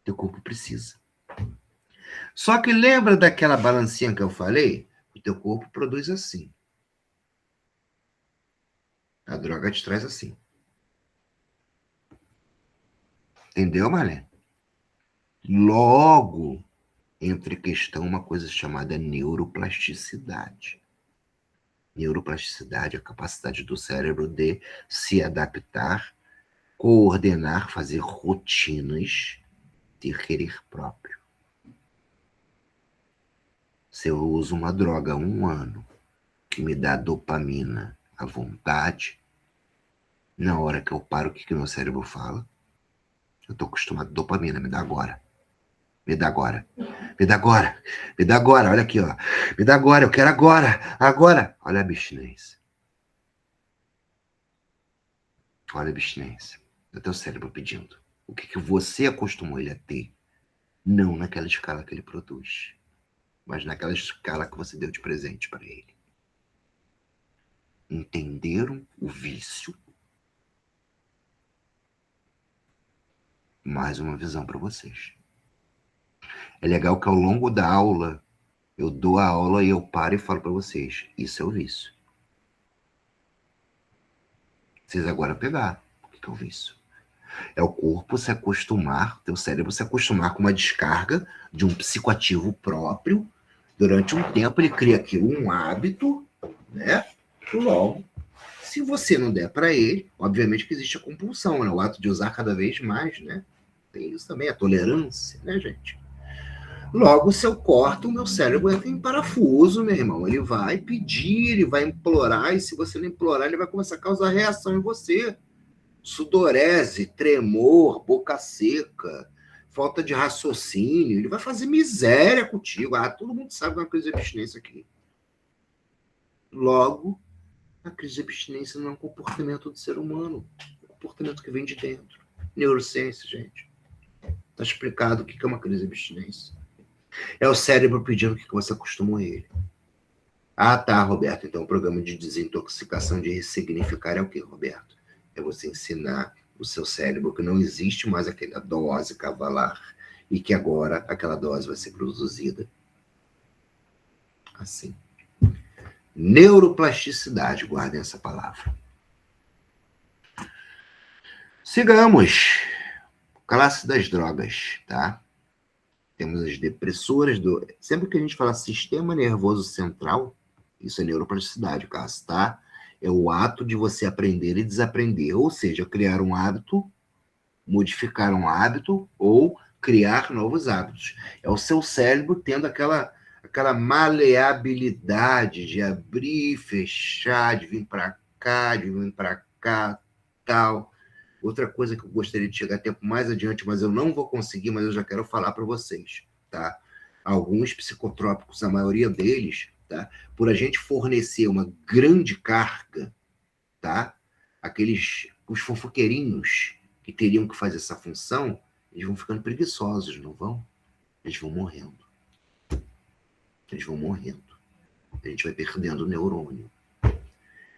Teu corpo precisa. Só que lembra daquela balancinha que eu falei? O teu corpo produz assim. A droga te traz assim. Entendeu, Marlene? Logo, entra em questão uma coisa chamada neuroplasticidade. Neuroplasticidade é a capacidade do cérebro de se adaptar, coordenar, fazer rotinas, ter querer próprio. Se eu uso uma droga há 1 ano que me dá dopamina à vontade, na hora que eu paro, o que meu cérebro fala? Eu estou acostumado a dopamina, me dá agora. Me dá agora. Me dá agora. Me dá agora. Olha aqui, ó. Me dá agora. Eu quero agora. Agora. Olha a abstinência. Olha a abstinência. É o teu cérebro pedindo. O que você acostumou ele a ter? Não naquela escala que ele produz, mas naquela escala que você deu de presente para ele. Entenderam o vício? Mais uma visão para vocês. É legal que ao longo da aula, eu dou a aula e eu paro e falo para vocês, isso é o vício. Vocês agora pegaram. O que é o vício? É o corpo se acostumar, teu cérebro se acostumar com uma descarga de um psicoativo próprio. Durante um tempo ele cria aqui um hábito, né? Logo, se você não der para ele, obviamente que existe a compulsão, né? O ato de usar cada vez mais, né? Tem isso também, a tolerância, né, gente? Logo, se eu corto, o meu cérebro entra em parafuso, meu irmão. Ele vai pedir, ele vai implorar, e se você não implorar, ele vai começar a causar reação em você. Sudorese, tremor, boca seca, falta de raciocínio. Ele vai fazer miséria contigo. Ah, todo mundo sabe que é uma crise de abstinência aqui. Logo, a crise de abstinência não é um comportamento do ser humano. É um comportamento que vem de dentro. Neurociência, gente. Está explicado o que é uma crise de abstinência. É o cérebro pedindo o que você acostumou a ele. Ah, tá, Roberto. Então, o programa de desintoxicação, de ressignificar é o que, Roberto? É você ensinar o seu cérebro que não existe mais aquela dose cavalar e que agora aquela dose vai ser produzida assim. Neuroplasticidade, guardem essa palavra. Sigamos. Classe das drogas, tá? Temos as depressoras do... Sempre que a gente fala sistema nervoso central, isso é neuroplasticidade, Cássio, tá? É o ato de você aprender e desaprender, ou seja, criar um hábito, modificar um hábito ou criar novos hábitos. É o seu cérebro tendo aquela maleabilidade de abrir, fechar, de vir para cá, de vir para cá, tal. Outra coisa que eu gostaria de chegar tempo mais adiante, mas eu não vou conseguir, mas eu já quero falar para vocês, tá? Alguns psicotrópicos, a maioria deles, tá? Por a gente fornecer uma grande carga, tá? Os fofoqueirinhos que teriam que fazer essa função, eles vão ficando preguiçosos, não vão? Eles vão morrendo. Eles vão morrendo. A gente vai perdendo o neurônio.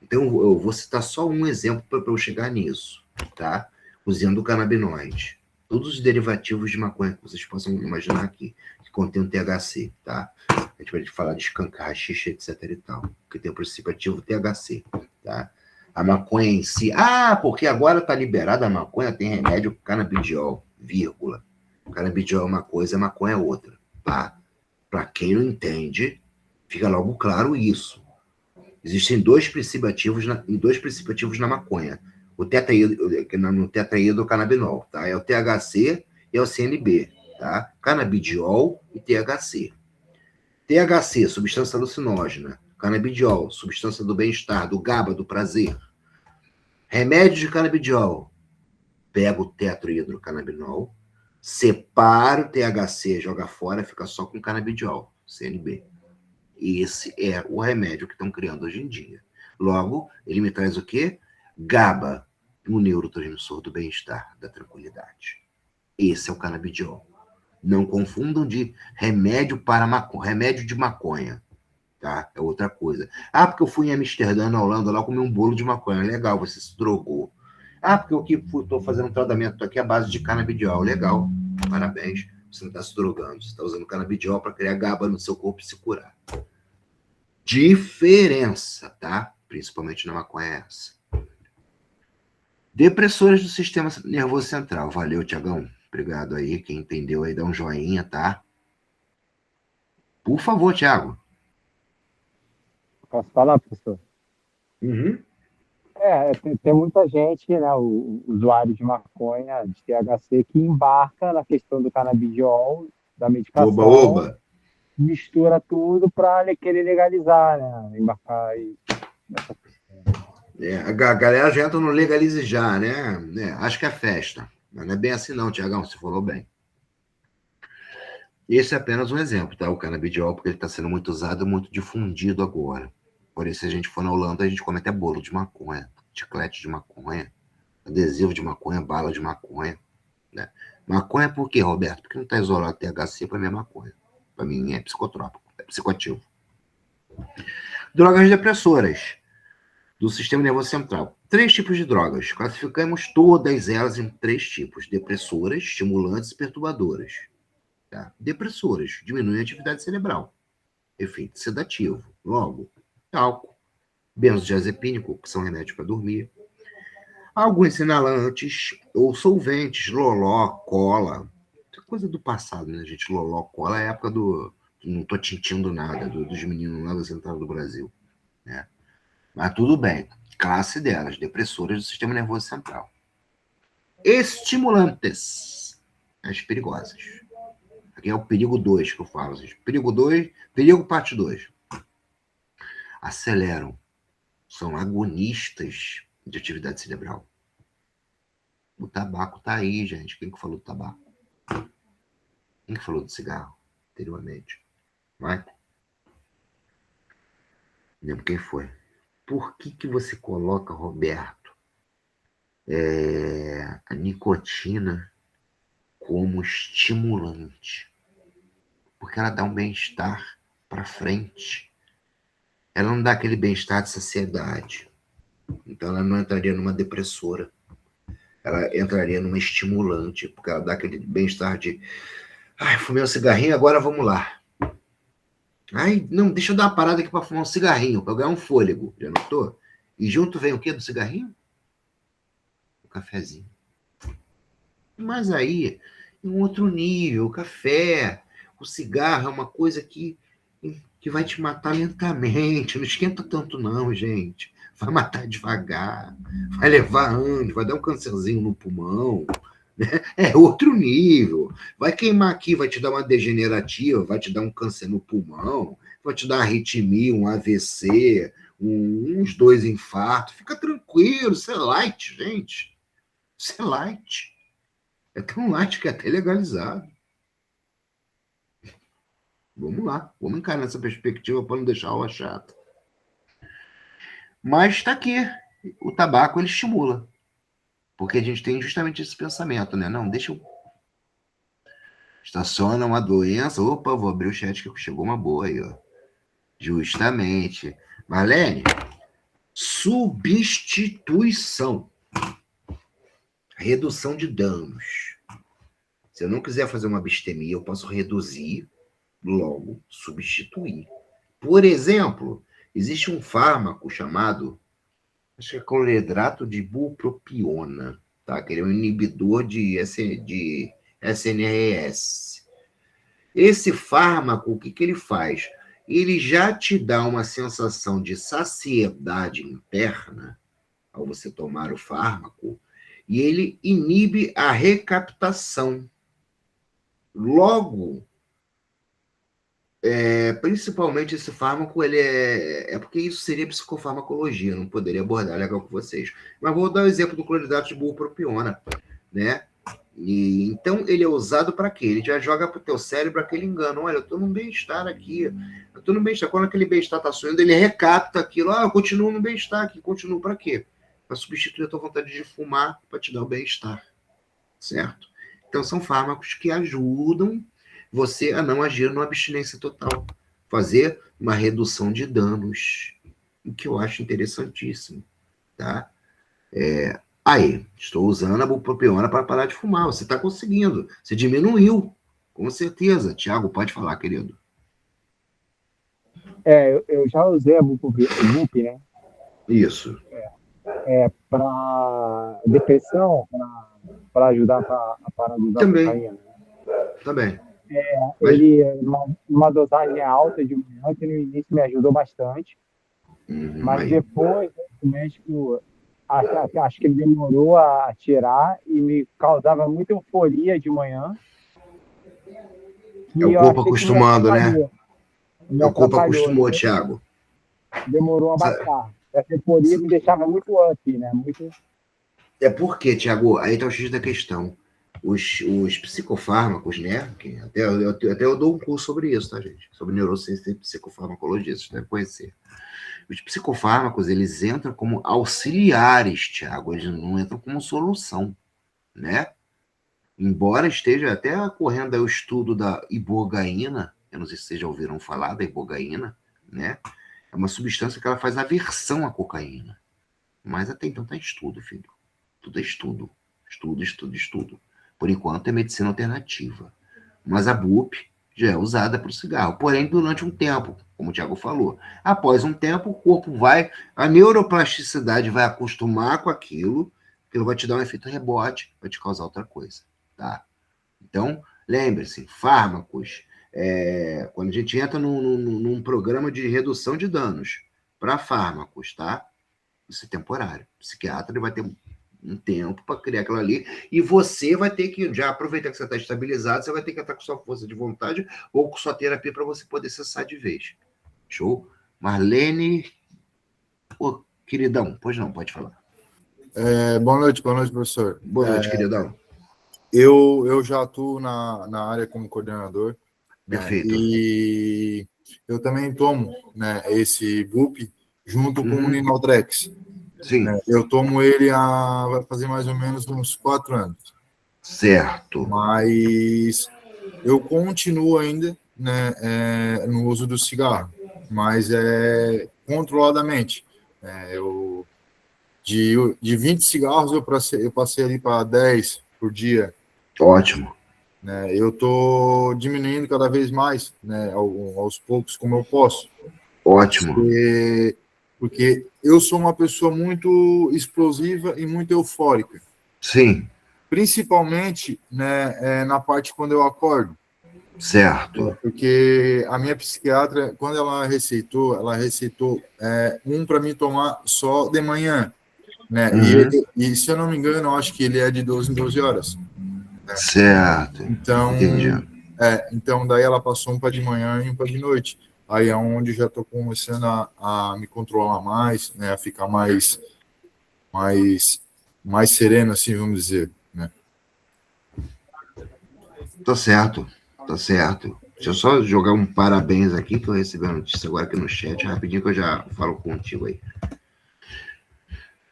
Então, eu vou citar só um exemplo para eu chegar nisso, tá? Usando o canabinoide. Todos os derivativos de maconha que vocês possam imaginar aqui, que contém o THC, tá? A gente vai falar de skunk, haxixe, etc e tal, que tem o princípio ativo THC, tá? A maconha em si... Ah, porque agora tá liberada a maconha, tem remédio canabidiol, vírgula. Canabidiol é uma coisa, maconha é outra, tá? Para quem não entende, fica logo claro isso. Existem dois princípios ativos na maconha. No tetraído cannabinol, tá? É o THC é o CNB, tá? Canabidiol e THC. THC, substância alucinógena. Canabidiol, substância do bem-estar, do GABA, do prazer. Remédio de canabidiol. Pega o tetrohidrocannabinol, separa o THC, joga fora, fica só com canabidiol, CNB. Esse é o remédio que estão criando hoje em dia. Logo, ele me traz o quê? GABA, o neurotransmissor do bem-estar, da tranquilidade. Esse é o canabidiol. Não confundam de remédio para maconha, remédio de maconha, tá? É outra coisa. Ah, porque eu fui em Amsterdã, na Holanda, lá comi um bolo de maconha. Legal, você se drogou. Ah, porque eu estou fazendo um tratamento aqui à base de canabidiol. Legal, parabéns. Você não está se drogando, você está usando canabidiol para criar GABA no seu corpo e se curar. Diferença, tá? Principalmente na maconha é essa. Depressores do sistema nervoso central. Valeu, Tiagão. Obrigado aí. Quem entendeu aí, dá um joinha, tá? Por favor, Tiago. Posso falar, professor? Uhum. Tem muita gente, né, o usuário de maconha, de THC, que embarca na questão do canabidiol, da medicação, Oba. mistura tudo para querer legalizar, né? Embarcar aí nessa questão. A galera já entra no legalize já, né? Acho que é festa. Mas não é bem assim não, Tiagão, você falou bem. Esse é apenas um exemplo, tá? O canabidiol, porque ele está sendo muito usado, muito difundido agora. Por isso, se a gente for na Holanda, a gente come até bolo de maconha, chiclete de maconha, adesivo de maconha, bala de maconha, né? Maconha por quê, Roberto? Porque não está isolado THC, para mim é maconha. Para mim é psicotrópico, é psicoativo. Drogas depressoras do sistema nervoso central. 3 tipos de drogas. Classificamos todas elas em 3 tipos: depressoras, estimulantes e perturbadoras. Tá? Depressoras diminuem a atividade cerebral. Efeito sedativo. Logo, álcool, benzodiazepínico, que são remédios para dormir. Alguns inalantes ou solventes, loló, cola. Coisa do passado, né, gente? Loló, cola é a época do... Não estou tintindo nada, dos meninos lá da Central do Brasil, né? Mas tudo bem. Classe delas, depressoras do sistema nervoso central. Estimulantes, as perigosas. Aqui é o perigo 2 que eu falo. Perigo 2, perigo parte 2. Aceleram. São agonistas de atividade cerebral. O tabaco tá aí, gente. Quem que falou do tabaco? Quem que falou do cigarro anteriormente? Vai? Não lembro quem foi. Por que você coloca, Roberto, a nicotina como estimulante? Porque ela dá um bem-estar para frente. Ela não dá aquele bem-estar de saciedade. Então ela não entraria numa depressora. Ela entraria numa estimulante, porque ela dá aquele bem-estar de... Ai, fumei um cigarrinho, agora vamos lá. Ai, não, deixa eu dar uma parada aqui para fumar um cigarrinho, para ganhar um fôlego. Já notou? E junto vem o quê do cigarrinho? O cafezinho. Mas aí, em um outro nível, o café, o cigarro é uma coisa que vai te matar lentamente. Não esquenta tanto não, gente. Vai matar devagar. Vai levar anos, vai dar um câncerzinho no pulmão. Né? É outro nível. Vai queimar aqui, vai te dar uma degenerativa, vai te dar um câncer no pulmão, vai te dar uma arritmia, um AVC, uns 2 infartos. Fica tranquilo, isso é light, gente. Isso é light. É tão light que é até legalizado. Vamos lá, vamos encarar nessa perspectiva para não deixar a aula chata. Mas está aqui, o tabaco ele estimula. Porque a gente tem justamente esse pensamento, né? Não, deixa eu... Estaciona uma doença. Opa, vou abrir o chat que chegou uma boa aí, ó. Justamente. Marlene, substituição. Redução de danos. Se eu não quiser fazer uma bistemia, eu posso reduzir, logo substituir. Por exemplo, existe um fármaco chamado, acho que é clorhidrato de bupropiona, tá? Que ele é um inibidor de SNRS. Esse fármaco, o que ele faz? Ele já te dá uma sensação de saciedade interna ao você tomar o fármaco, e ele inibe a recaptação Logo, principalmente esse fármaco, ele é porque isso seria psicofarmacologia, não poderia abordar legal com vocês. Mas vou dar o exemplo do cloridato de bupropiona, né? E, então, ele é usado para quê? Ele já joga para o teu cérebro aquele engano. Olha, eu estou num bem-estar aqui. Eu estou no bem-estar. Quando aquele bem-estar está sonhando, ele recapta aquilo. Eu continuo no bem-estar aqui. Continuo para quê? Para substituir a tua vontade de fumar para te dar o bem-estar. Certo? Então, são fármacos que ajudam você a não agir numa abstinência total. Fazer uma redução de danos. O que eu acho interessantíssimo. Tá? Aí, estou usando a bupropiona para parar de fumar. Você está conseguindo. Você diminuiu. Com certeza. Tiago, pode falar, querido. Eu já usei a Bup, né? Isso. Para depressão, para ajudar a parar de usar Também. cocaína. Também. Mas- Ele, numa dosagem alta de manhã, que no início me ajudou bastante, mas aí. depois o médico, acho que ele demorou a tirar e me causava muita euforia de manhã. É o eu corpo achei que me acostumando, né? atrapalhou. Me É o corpo atrapalhou, acostumou, né? Tiago. Demorou a baixar. Essa euforia me deixava muito up, né? Muito. É porque, Tiago, aí está o X da questão. Os psicofármacos, né? Que até eu dou um curso sobre isso, tá, gente? Sobre neurociência e psicofarmacologia, vocês devem conhecer. Os psicofármacos, eles entram como auxiliares, Tiago, eles não entram como solução, né? Embora esteja até ocorrendo aí o estudo da ibogaína, eu não sei se vocês já ouviram falar da ibogaína, né? É uma substância que ela faz aversão à cocaína. Mas até então está em estudo, filho. Tudo é estudo. Estudo, estudo, estudo. Por enquanto é medicina alternativa. Mas a BUP já é usada para o cigarro. Porém, durante um tempo, como o Tiago falou. Após um tempo, o corpo a neuroplasticidade vai acostumar com aquilo vai te dar um efeito rebote, vai te causar outra coisa. Tá? Então, lembre-se, fármacos, quando a gente entra num programa de redução de danos para fármacos, tá? Isso é temporário. O psiquiatra ele vai ter um tempo para criar aquilo ali e você vai ter que, já aproveitar que você está estabilizado, você vai ter que estar com sua força de vontade ou com sua terapia para você poder cessar de vez. Show? Marlene, queridão, pois não, pode falar. Boa noite, professor. Boa noite, queridão. Eu já atuo na área como coordenador. Perfeito. Né, e eu também tomo, né, esse BUP junto com o Ninaldrex. Sim. Né, eu tomo ele vai fazer mais ou menos uns 4 anos. Certo. Mas eu continuo ainda, né, no uso do cigarro, mas controladamente. De 20 cigarros eu passei ali para 10 por dia. Ótimo. Né? Eu estou diminuindo cada vez mais, né, aos poucos, como eu posso. Ótimo. Porque eu sou uma pessoa muito explosiva e muito eufórica. Sim. Principalmente, né, na parte quando eu acordo. Certo. Porque a minha psiquiatra, quando ela receitou um para mim tomar só de manhã. Né? E se eu não me engano, eu acho que ele é de 12 em 12 horas. Né? Certo. Então, então daí ela passou um para de manhã e um para de noite. Aí é onde já estou começando a me controlar mais, né? A ficar mais sereno, assim, vamos dizer. Né? Tá certo. Deixa eu só jogar um parabéns aqui, que eu recebi a notícia agora aqui no chat, rapidinho que eu já falo contigo aí.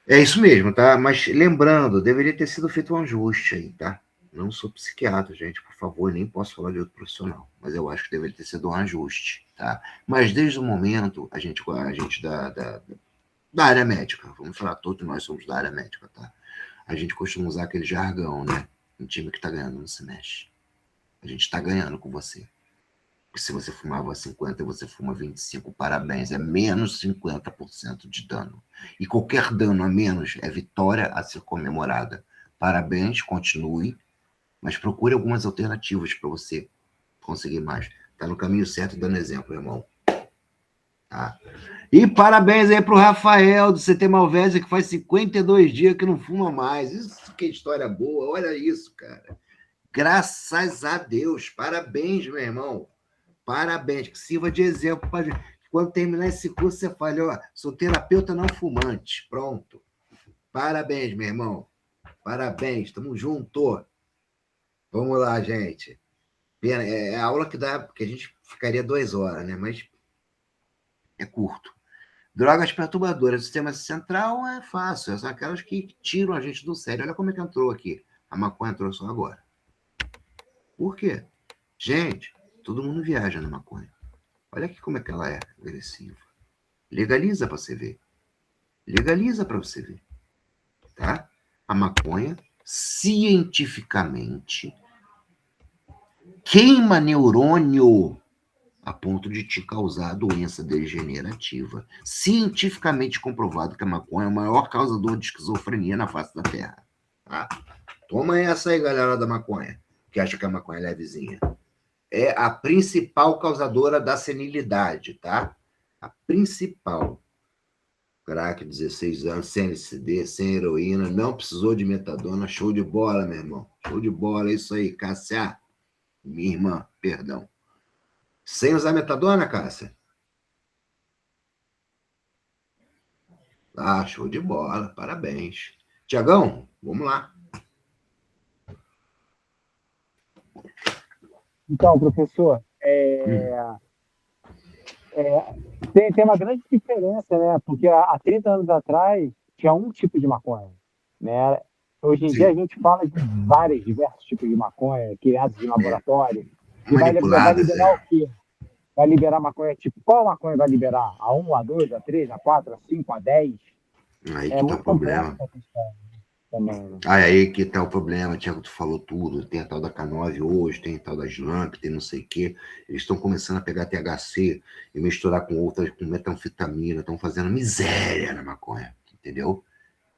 É isso mesmo, tá? Mas lembrando, deveria ter sido feito um ajuste aí, tá? Não sou psiquiatra, gente, por favor, nem posso falar de outro profissional, mas eu acho que deveria ter sido um ajuste, tá? Mas desde o momento, a gente da área médica, vamos falar, todos nós somos da área médica, tá? A gente costuma usar aquele jargão, né? Um time que tá ganhando não se mexe. A gente tá ganhando com você. Porque se você fumava 50 e você fuma 25, parabéns, é menos 50% de dano. E qualquer dano a menos é vitória a ser comemorada. Parabéns, continue, mas procure algumas alternativas para você conseguir mais. Tá no caminho certo dando exemplo, irmão. Tá? E parabéns aí pro Rafael do CT Malvésia, que faz 52 dias que não fuma mais. Isso que é história boa, olha isso, cara. Graças a Deus. Parabéns, meu irmão. Parabéns. Que sirva de exemplo para gente. Quando terminar esse curso, você fala, ó, sou terapeuta não fumante. Pronto. Parabéns, meu irmão. Parabéns. Tamo junto. Vamos lá, gente. Pena, é a aula que dá, porque a gente ficaria 2 horas, né? Mas é curto. Drogas perturbadoras do sistema central é fácil. São aquelas que tiram a gente do sério. Olha como é que entrou aqui. A maconha entrou só agora. Por quê? Gente, todo mundo viaja na maconha. Olha aqui como é que ela é agressiva. Legaliza para você ver. Legaliza para você ver. Tá? A maconha, cientificamente, queima neurônio a ponto de te causar doença degenerativa. Cientificamente comprovado que a maconha é a maior causador de esquizofrenia na face da Terra. Tá? Toma essa aí, galera da maconha, que acha que a maconha é levezinha. É a principal causadora da senilidade, tá? A principal. Crack, 16 anos, sem LSD, sem heroína, não precisou de metadona, show de bola, meu irmão. Show de bola, é isso aí, Cássia. Minha irmã, perdão. Sem usar metadona, Cássia? Ah, show de bola, parabéns. Tiagão, vamos lá. Então, professor, tem uma grande diferença, né? Porque há 30 anos atrás tinha um tipo de maconha, né? Hoje em dia a gente fala de diversos tipos de maconha criados em laboratório. E vai liberar o quê? Vai liberar maconha tipo... Qual maconha vai liberar? A 1, a 2, a 3, a 4, a 5, a 10? Aí que tá o problema. Aí que tá o problema, Tiago, tu falou tudo. Tem a tal da K9 hoje, tem a tal da Slump, tem não sei o quê. Eles estão começando a pegar THC e misturar com outras, com metanfetamina. Estão fazendo miséria na maconha, entendeu?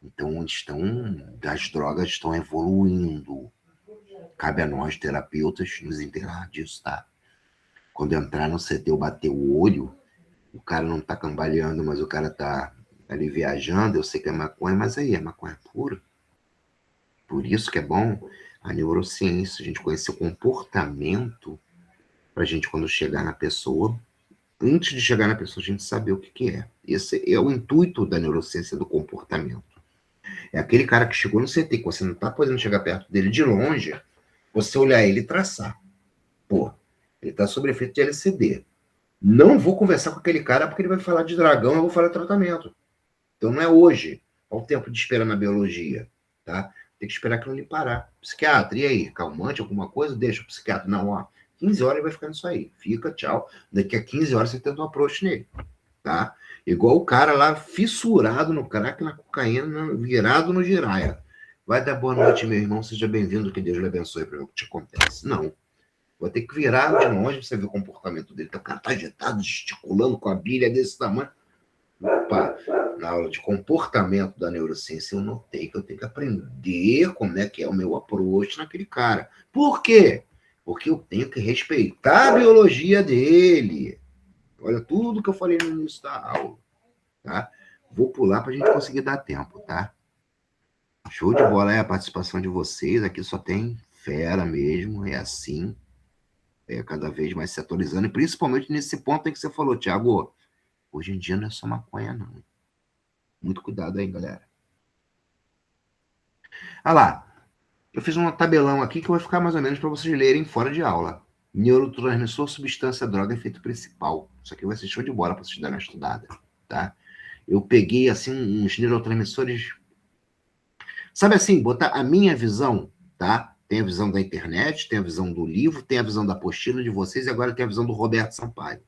Então, as drogas estão evoluindo. Cabe a nós, terapeutas, nos inteirar disso, tá? Quando entrar no CT ou bater o olho, o cara não tá cambaleando, mas o cara tá ali viajando, eu sei que é maconha, mas aí é maconha pura. Por isso que é bom a neurociência, a gente conhecer o comportamento, pra gente, quando chegar na pessoa, antes de chegar na pessoa, a gente saber o que é. Esse é o intuito da neurociência do comportamento. É aquele cara que chegou no CT, que você não tá podendo chegar perto dele de longe, você olhar ele e traçar. Pô, ele tá sob efeito de LSD. Não vou conversar com aquele cara porque ele vai falar de dragão, eu vou falar de tratamento. Então não é hoje. Olha o tempo de espera na biologia, tá? Tem que esperar aquilo ali parar. Psiquiatra, e aí? Calmante, alguma coisa? Deixa o psiquiatra. Não, ó, 15 horas ele vai ficar nisso aí. Fica, tchau. Daqui a 15 horas você tenta um approach nele, tá? Igual o cara lá fissurado no crack, na cocaína, virado no giraia. Vai dar boa noite, meu irmão, seja bem-vindo, que Deus lhe abençoe para ver o que te acontece. Não. Vai ter que virar de longe pra você ver o comportamento dele. O cara tá agitado, gesticulando com a bilha desse tamanho. Opa, na aula de comportamento da neurociência, eu notei que eu tenho que aprender como é que é o meu approach naquele cara. Por quê? Porque eu tenho que respeitar a biologia dele. Olha tudo que eu falei no início da aula, tá? Vou pular pra gente conseguir dar tempo, tá? Show de bola, a participação de vocês. Aqui só tem fera mesmo, é assim. Cada vez mais se atualizando, e principalmente nesse ponto em que você falou, Thiago, hoje em dia não é só maconha, não. Muito cuidado aí, galera. Ah lá, eu fiz um tabelão aqui que vai ficar mais ou menos para vocês lerem fora de aula. Neurotransmissor, substância, droga, efeito principal. Isso aqui vai ser show de bola para vocês darem uma estudada, tá? Eu peguei, assim, uns neurotransmissores... Sabe assim, botar a minha visão, tá? Tem a visão da internet, tem a visão do livro, tem a visão da apostila de vocês e agora tem a visão do Roberto Sampaio.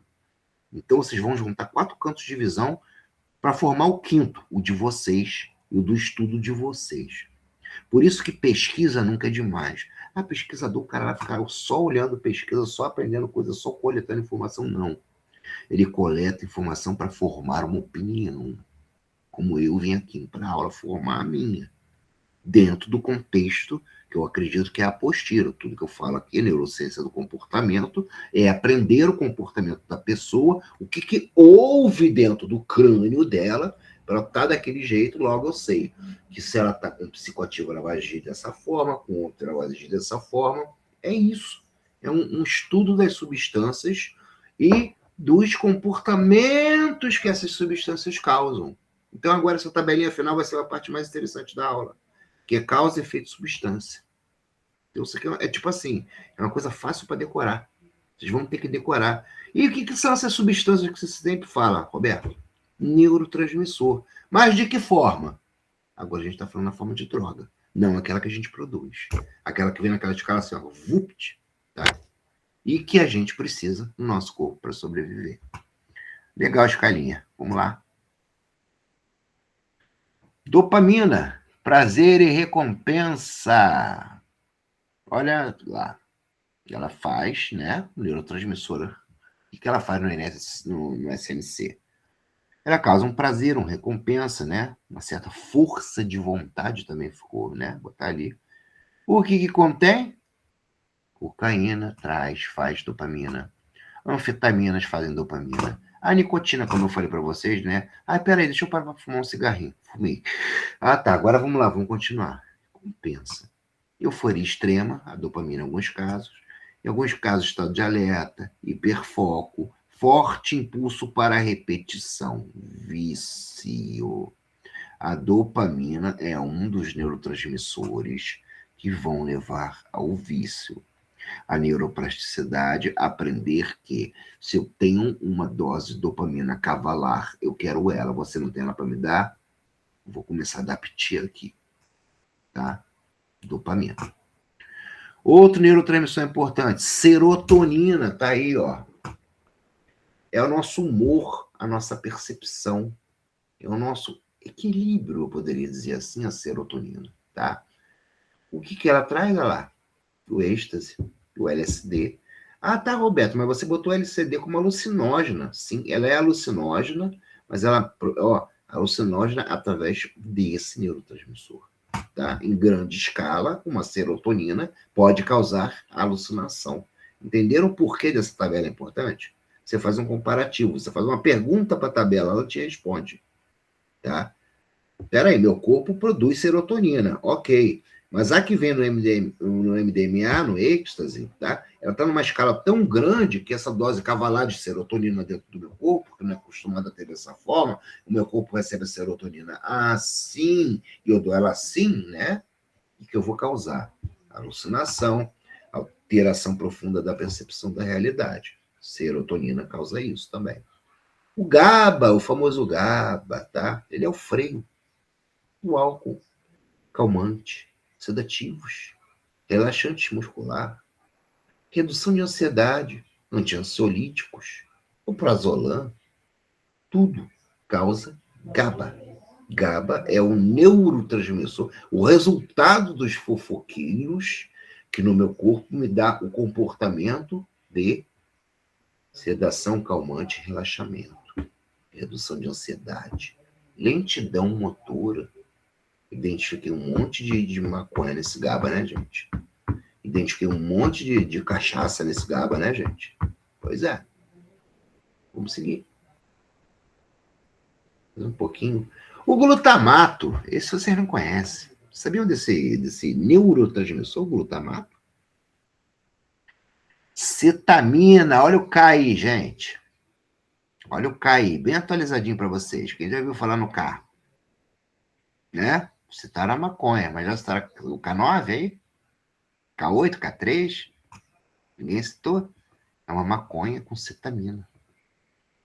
Então, vocês vão juntar 4 cantos de visão para formar o 5º, o de vocês e o do estudo de vocês. Por isso que pesquisa nunca é demais. Pesquisador, o cara vai ficar só olhando pesquisa, só aprendendo coisa, só coletando informação. Não. Ele coleta informação para formar uma opinião. Como eu vim aqui para a aula formar a minha. Dentro do contexto que eu acredito que é a apostila. Tudo que eu falo aqui, neurociência do comportamento, é aprender o comportamento da pessoa, o que houve dentro do crânio dela, Ela está daquele jeito, logo eu sei que se ela está com psicoativo, ela vai agir dessa forma, com outra ela vai agir dessa forma. É isso. É um estudo das substâncias e dos comportamentos que essas substâncias causam. Então, agora, essa tabelinha final vai ser a parte mais interessante da aula, que é causa, efeito, substância. Então, isso aqui é tipo assim, é uma coisa fácil para decorar. Vocês vão ter que decorar. E o que são essas substâncias que você sempre fala, Roberto? Neurotransmissor. Mas de que forma? Agora a gente está falando na forma de droga. Não aquela que a gente produz. Aquela que vem naquela escala assim, ó, VUPT, tá? E que a gente precisa no nosso corpo para sobreviver. Legal a escalinha. Vamos lá. Dopamina. Prazer e recompensa. Olha lá. Ela faz, né? Neurotransmissora. O que ela faz no SNC? Ela causa um prazer, uma recompensa, né? Uma certa força de vontade também ficou, né? Botar ali. O que contém? Cocaína faz dopamina. Anfetaminas fazem dopamina. A nicotina, como eu falei para vocês, né? Ah, peraí, deixa eu parar para fumar um cigarrinho. Fumei. Ah, tá. Agora vamos lá, vamos continuar. Compensa. Euforia extrema, a dopamina em alguns casos. Em alguns casos, estado de alerta, hiperfoco, forte impulso para a repetição, vício. A dopamina é um dos neurotransmissores que vão levar ao vício. A neuroplasticidade, aprender que se eu tenho uma dose de dopamina cavalar, eu quero ela, você não tem ela para me dar, vou começar a dar piti aqui, tá? Dopamina. Outro neurotransmissor importante, serotonina, tá aí, ó. É o nosso humor, a nossa percepção, é o nosso equilíbrio, eu poderia dizer assim, a serotonina, tá? O que ela traz, olha lá? O êxtase, o LSD. Ah, tá, Roberto, mas você botou o LSD como alucinógena. Sim, ela é alucinógena, mas ela, ó, alucinógena através desse neurotransmissor. Tá? Em grande escala, uma serotonina pode causar alucinação. Entenderam o porquê dessa tabela é importante? Você faz um comparativo, você faz uma pergunta para a tabela, ela te responde. Tá? Peraí, meu corpo produz serotonina, ok. Mas a que vem no MDMA, no êxtase, tá? Ela está numa escala tão grande que essa dose cavalar de serotonina dentro do meu corpo, que não é acostumado a ter dessa forma, o meu corpo recebe a serotonina assim, e eu dou ela assim, né? E que eu vou causar alucinação, alteração profunda da percepção da realidade. Serotonina causa isso também. O GABA, o famoso GABA, tá? Ele é o freio. O álcool, calmante, sedativos, relaxantes muscular, redução de ansiedade, anti-ansiolíticos, o prazolam, tudo causa GABA. GABA é o neurotransmissor, o resultado dos fofoqueiros que no meu corpo me dá o comportamento de sedação, calmante, relaxamento, redução de ansiedade, lentidão motora. Identifiquei um monte de maconha nesse GABA, né, gente? Identifiquei um monte de cachaça nesse GABA, né, gente? Pois é. Vamos seguir. Mais um pouquinho. O glutamato, esse vocês não conhecem. Sabiam desse neurotransmissor, o glutamato? Cetamina, olha o K aí, gente. Olha o K aí, bem atualizadinho para vocês. Quem já ouviu falar no K? Né? Citaram a maconha, mas já citaram o K9 aí? K8, K3? Ninguém citou? É uma maconha com cetamina.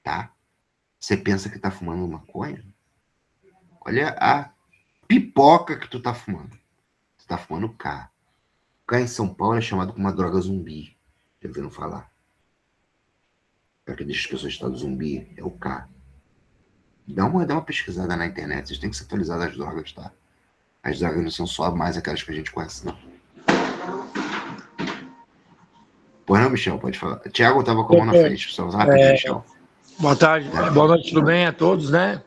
Tá? Você pensa que tá fumando maconha? Olha a pipoca que tu tá fumando. Você tá fumando K. O K em São Paulo é chamado como uma droga zumbi. Já ouviram falar? Para que deixa as pessoas em estado zumbi, é o K. Dá uma pesquisada na internet, vocês têm que se atualizar das drogas, tá? As drogas não são só mais aquelas que a gente conhece, não. Pois não, Michel, pode falar. Tiago estava com a mão na frente, só rapidinho, Michel. Boa tarde, boa noite, tudo bem a todos, né?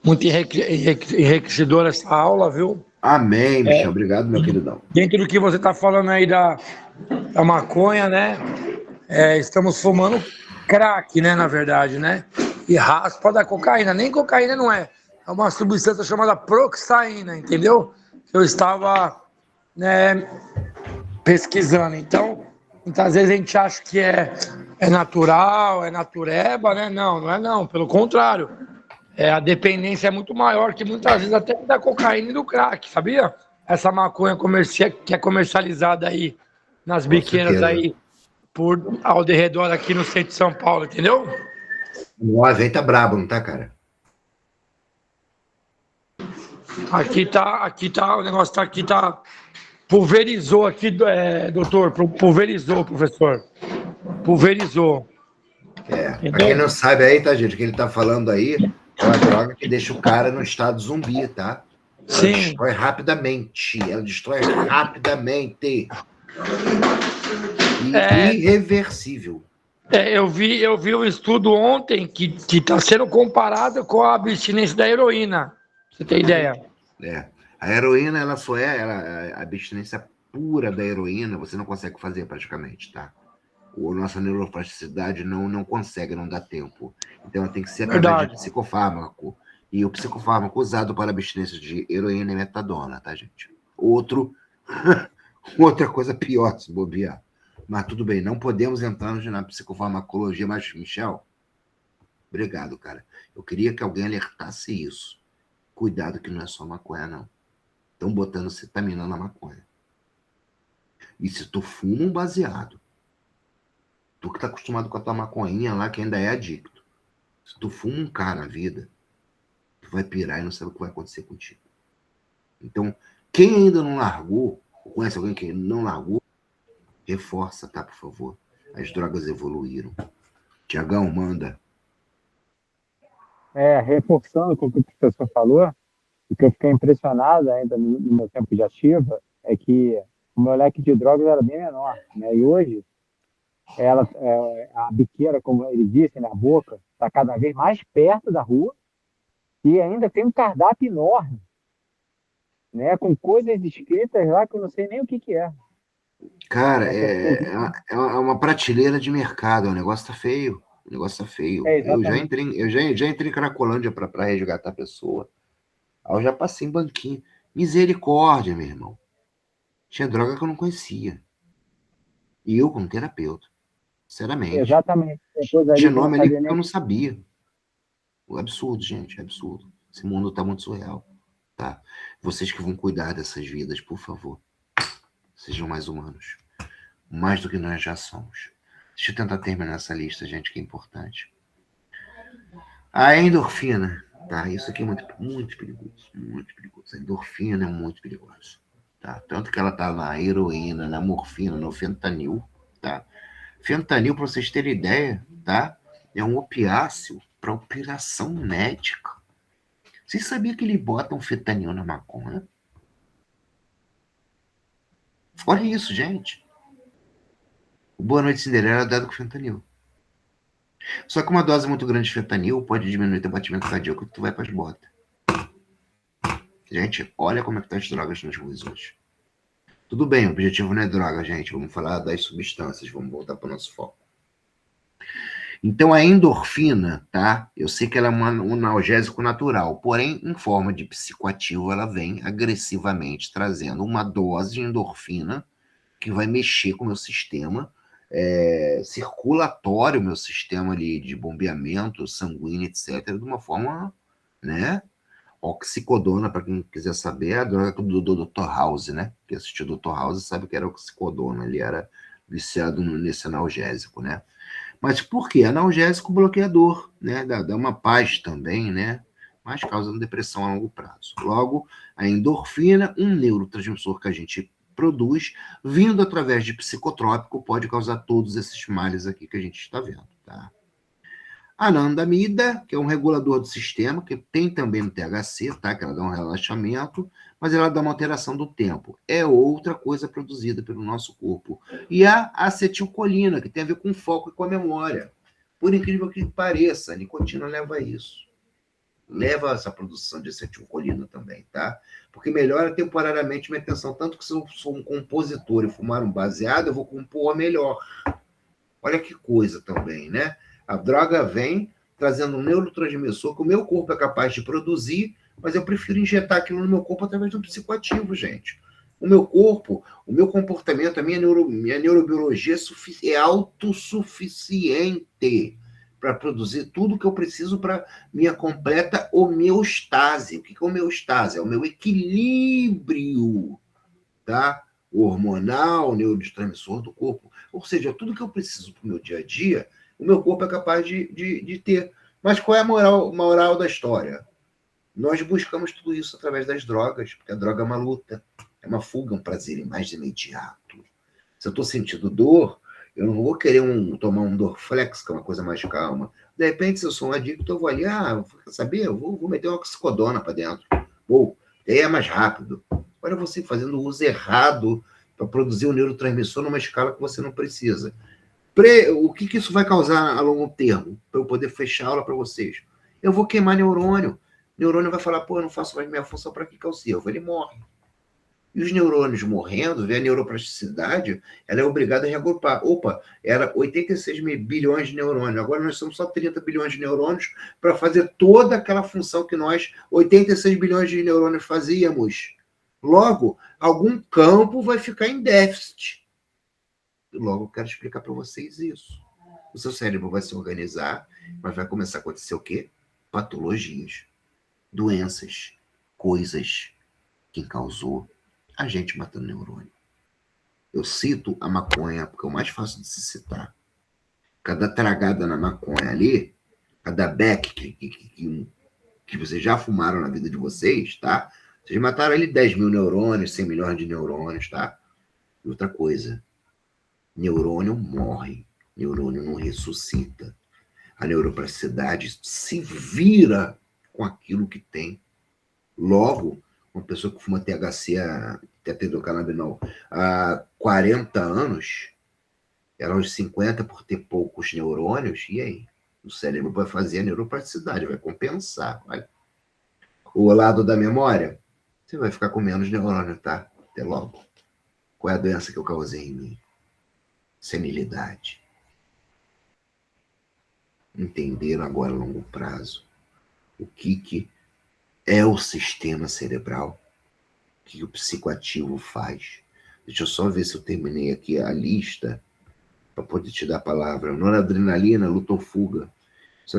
Muito enriquecedora essa aula, viu? Amém, Michel, obrigado, meu queridão. Dentro do que você está falando aí da maconha, né? Estamos fumando crack, né, na verdade, né? e raspa da cocaína. Nem cocaína não é. É uma substância chamada proxaína, entendeu? Eu estava, né, pesquisando. Então, muitas vezes a gente acha que é natural, é natureba, né? Não, não é não. Pelo contrário. A dependência é muito maior que muitas vezes até da cocaína e do crack, sabia? Essa maconha que é comercializada aí nas biqueiras aí ao redor aqui no centro de São Paulo, entendeu? O azeite tá brabo, não tá, cara? Aqui tá, o negócio tá aqui, pulverizou aqui, doutor, pulverizou, professor. Pulverizou. Pra quem não sabe aí, tá, gente, o que ele tá falando aí é uma droga que deixa o cara no estado zumbi, tá? Ela Sim. destrói rapidamente. Ela destrói rapidamente. Irreversível. Eu vi um estudo ontem que está sendo comparado com a abstinência da heroína. Você tem ideia? A heroína, ela só a abstinência pura da heroína, você não consegue fazer praticamente, tá? A nossa neuroplasticidade não consegue, não dá tempo. Então, ela tem que ser através de psicofármaco. E o psicofármaco usado para abstinência de heroína e metadona, tá, gente? Outra coisa pior, se bobear. Mas tudo bem, não podemos entrar na psicofarmacologia, mas, Michel, obrigado, cara. Eu queria que alguém alertasse isso. Cuidado que não é só maconha, não. Estão botando cetamina na maconha. E se tu fuma um baseado, tu que tá acostumado com a tua maconhinha lá, que ainda é adicto, se tu fuma um cara na vida, tu vai pirar e não sabe o que vai acontecer contigo. Então, quem ainda não largou, ou conhece alguém que não largou, reforça, tá, por favor. As drogas evoluíram. Tiagão, manda. Reforçando com o que o professor falou, o que eu fiquei impressionado ainda no meu tempo de ativa é que o meu leque de drogas era bem menor, né? E hoje, a biqueira, como ele disse, na boca, está cada vez mais perto da rua e ainda tem um cardápio enorme, né? Com coisas escritas lá que eu não sei nem o que é. Cara, é uma prateleira de mercado, o negócio tá feio. O negócio tá feio. Eu já entrei em Cracolândia para resgatar a pessoa. Aí eu já passei em banquinho. Misericórdia, meu irmão. Tinha droga que eu não conhecia. E eu, como terapeuta, sinceramente. Exatamente. Tinha nome ali que eu não sabia. É absurdo, gente, é absurdo. Esse mundo tá muito surreal, tá? Vocês que vão cuidar dessas vidas, por favor, sejam mais humanos. Mais do que nós já somos. Deixa eu tentar terminar essa lista, gente, que é importante. A endorfina, tá? Isso aqui é muito, muito perigoso, muito perigoso. A endorfina é muito perigosa, tá? Tanto que ela tá na heroína, na morfina, no fentanil, tá? Fentanil, para vocês terem ideia, tá? É um opiáceo para operação médica. Vocês sabiam que eles botam fentanil na maconha? Olha isso, gente. O Boa Noite Cinderela é dado com fentanil. Só que uma dose muito grande de fentanil pode diminuir teu batimento cardíaco e tu vai para as botas. Gente, olha como é que tá as drogas nas ruas hoje. Tudo bem, o objetivo não é droga, gente. Vamos falar das substâncias, vamos voltar para o nosso foco. Então, a endorfina, tá? Eu sei que ela é um analgésico natural, porém, em forma de psicoativo, ela vem agressivamente trazendo uma dose de endorfina que vai mexer com o meu sistema circulatório, meu sistema ali de bombeamento sanguíneo, etc., de uma forma, né? Oxicodona, para quem quiser saber, é a droga do Dr. House, né? Quem assistiu o Dr. House sabe que era oxicodona, ele era viciado nesse analgésico, né? Mas por quê? Analgésico bloqueador, né? Dá uma paz também, né? Mas causando depressão a longo prazo. Logo, a endorfina, um neurotransmissor que a gente produz, vindo através de psicotrópico, pode causar todos esses males aqui que a gente está vendo, tá? A anandamida, que é um regulador do sistema, que tem também no THC, tá? Que ela dá um relaxamento, mas ela dá uma alteração do tempo. É outra coisa produzida pelo nosso corpo. E a acetilcolina, que tem a ver com o foco e com a memória. Por incrível que pareça, a nicotina leva a isso. Leva a essa produção de acetilcolina também, tá? Porque melhora temporariamente minha atenção. Tanto que se eu sou um compositor e fumar um baseado, eu vou compor melhor. Olha que coisa também, né? A droga vem trazendo um neurotransmissor que o meu corpo é capaz de produzir, mas eu prefiro injetar aquilo no meu corpo através do psicoativo, gente. O meu corpo, o meu comportamento, minha neurobiologia é autossuficiente para produzir tudo que eu preciso para minha completa homeostase. O que é homeostase? É o meu equilíbrio, tá? Hormonal, neurotransmissor do corpo. Ou seja, tudo que eu preciso para o meu dia a dia, o meu corpo é capaz de ter. Mas qual é a moral da história? Nós buscamos tudo isso através das drogas, porque a droga é uma luta, é uma fuga, um prazer mais imediato. Se eu estou sentindo dor, eu não vou querer tomar um Dorflex, que é uma coisa mais calma. De repente, se eu sou um adicto, eu vou ali, quer saber? Eu vou meter uma oxicodona para dentro. Aí é mais rápido. Olha você fazendo o uso errado para produzir um neurotransmissor numa escala que você não precisa. O que isso vai causar a longo termo? Para eu poder fechar a aula para vocês. Eu vou queimar neurônio. O neurônio vai falar, eu não faço mais minha função, para que eu sirvo? Ele morre. E os neurônios morrendo, a neuroplasticidade, ela é obrigada a reagrupar. Era 86 bilhões de neurônios, agora nós somos só 30 bilhões de neurônios para fazer toda aquela função que nós, 86 bilhões de neurônios, fazíamos. Logo, algum campo vai ficar em déficit. Logo, eu quero explicar para vocês isso. O seu cérebro vai se organizar, mas vai começar a acontecer o quê? Patologias, doenças, coisas. Quem causou? A gente matando neurônio. Eu cito a maconha, porque é o mais fácil de se citar. Cada tragada na maconha ali, cada beck que vocês já fumaram na vida de vocês, tá? Vocês mataram ali 10 mil neurônios, 100 milhões de neurônios, tá? E outra coisa, neurônio morre, neurônio não ressuscita. A neuroplasticidade se vira com aquilo que tem. Logo, uma pessoa que fuma THC, tetrahidrocannabinol, há 40 anos, ela aos 50 por ter poucos neurônios, e aí? O cérebro vai fazer a neuroplasticidade, vai compensar. O lado da memória, você vai ficar com menos neurônio, tá? Até logo. Qual é a doença que eu causei em mim? Senilidade. Entenderam agora a longo prazo o que é o sistema cerebral, o que o psicoativo faz. Deixa eu só ver se eu terminei aqui a lista para poder te dar a palavra. Noradrenalina, luta ou fuga. Isso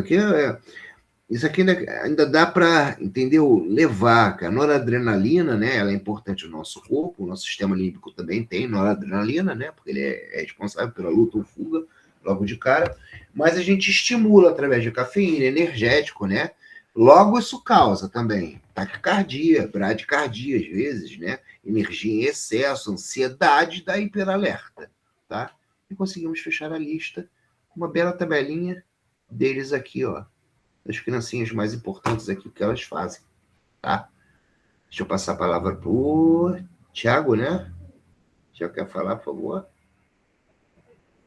aqui ainda dá para, entendeu? Levar, que a noradrenalina, né? Ela é importante no nosso corpo, o nosso sistema límbico também tem noradrenalina, né? Porque ele é responsável pela luta ou fuga, logo de cara. Mas a gente estimula através de cafeína, energético, né? Logo, isso causa também taquicardia, bradicardia, às vezes, né? Energia em excesso, ansiedade da hiperalerta, tá? E conseguimos fechar a lista com uma bela tabelinha deles aqui, ó. Das criancinhas mais importantes aqui, o que elas fazem, tá? Deixa eu passar a palavra pro Thiago, né? Thiago quer falar, por favor?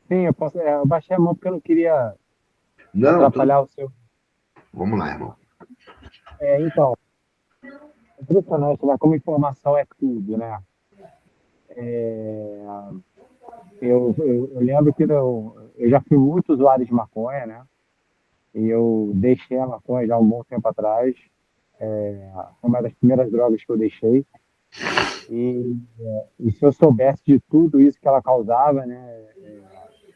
Sim, eu posso. Eu baixei a mão porque eu não queria Não, atrapalhar o seu. Vamos lá, irmão. Então, é impressionante, né? Como informação é tudo, né? Eu lembro que eu já fui muito usuário de maconha, né? E eu deixei a maconha já há um bom tempo atrás. Foi uma das primeiras drogas que eu deixei. E se eu soubesse de tudo isso que ela causava, né?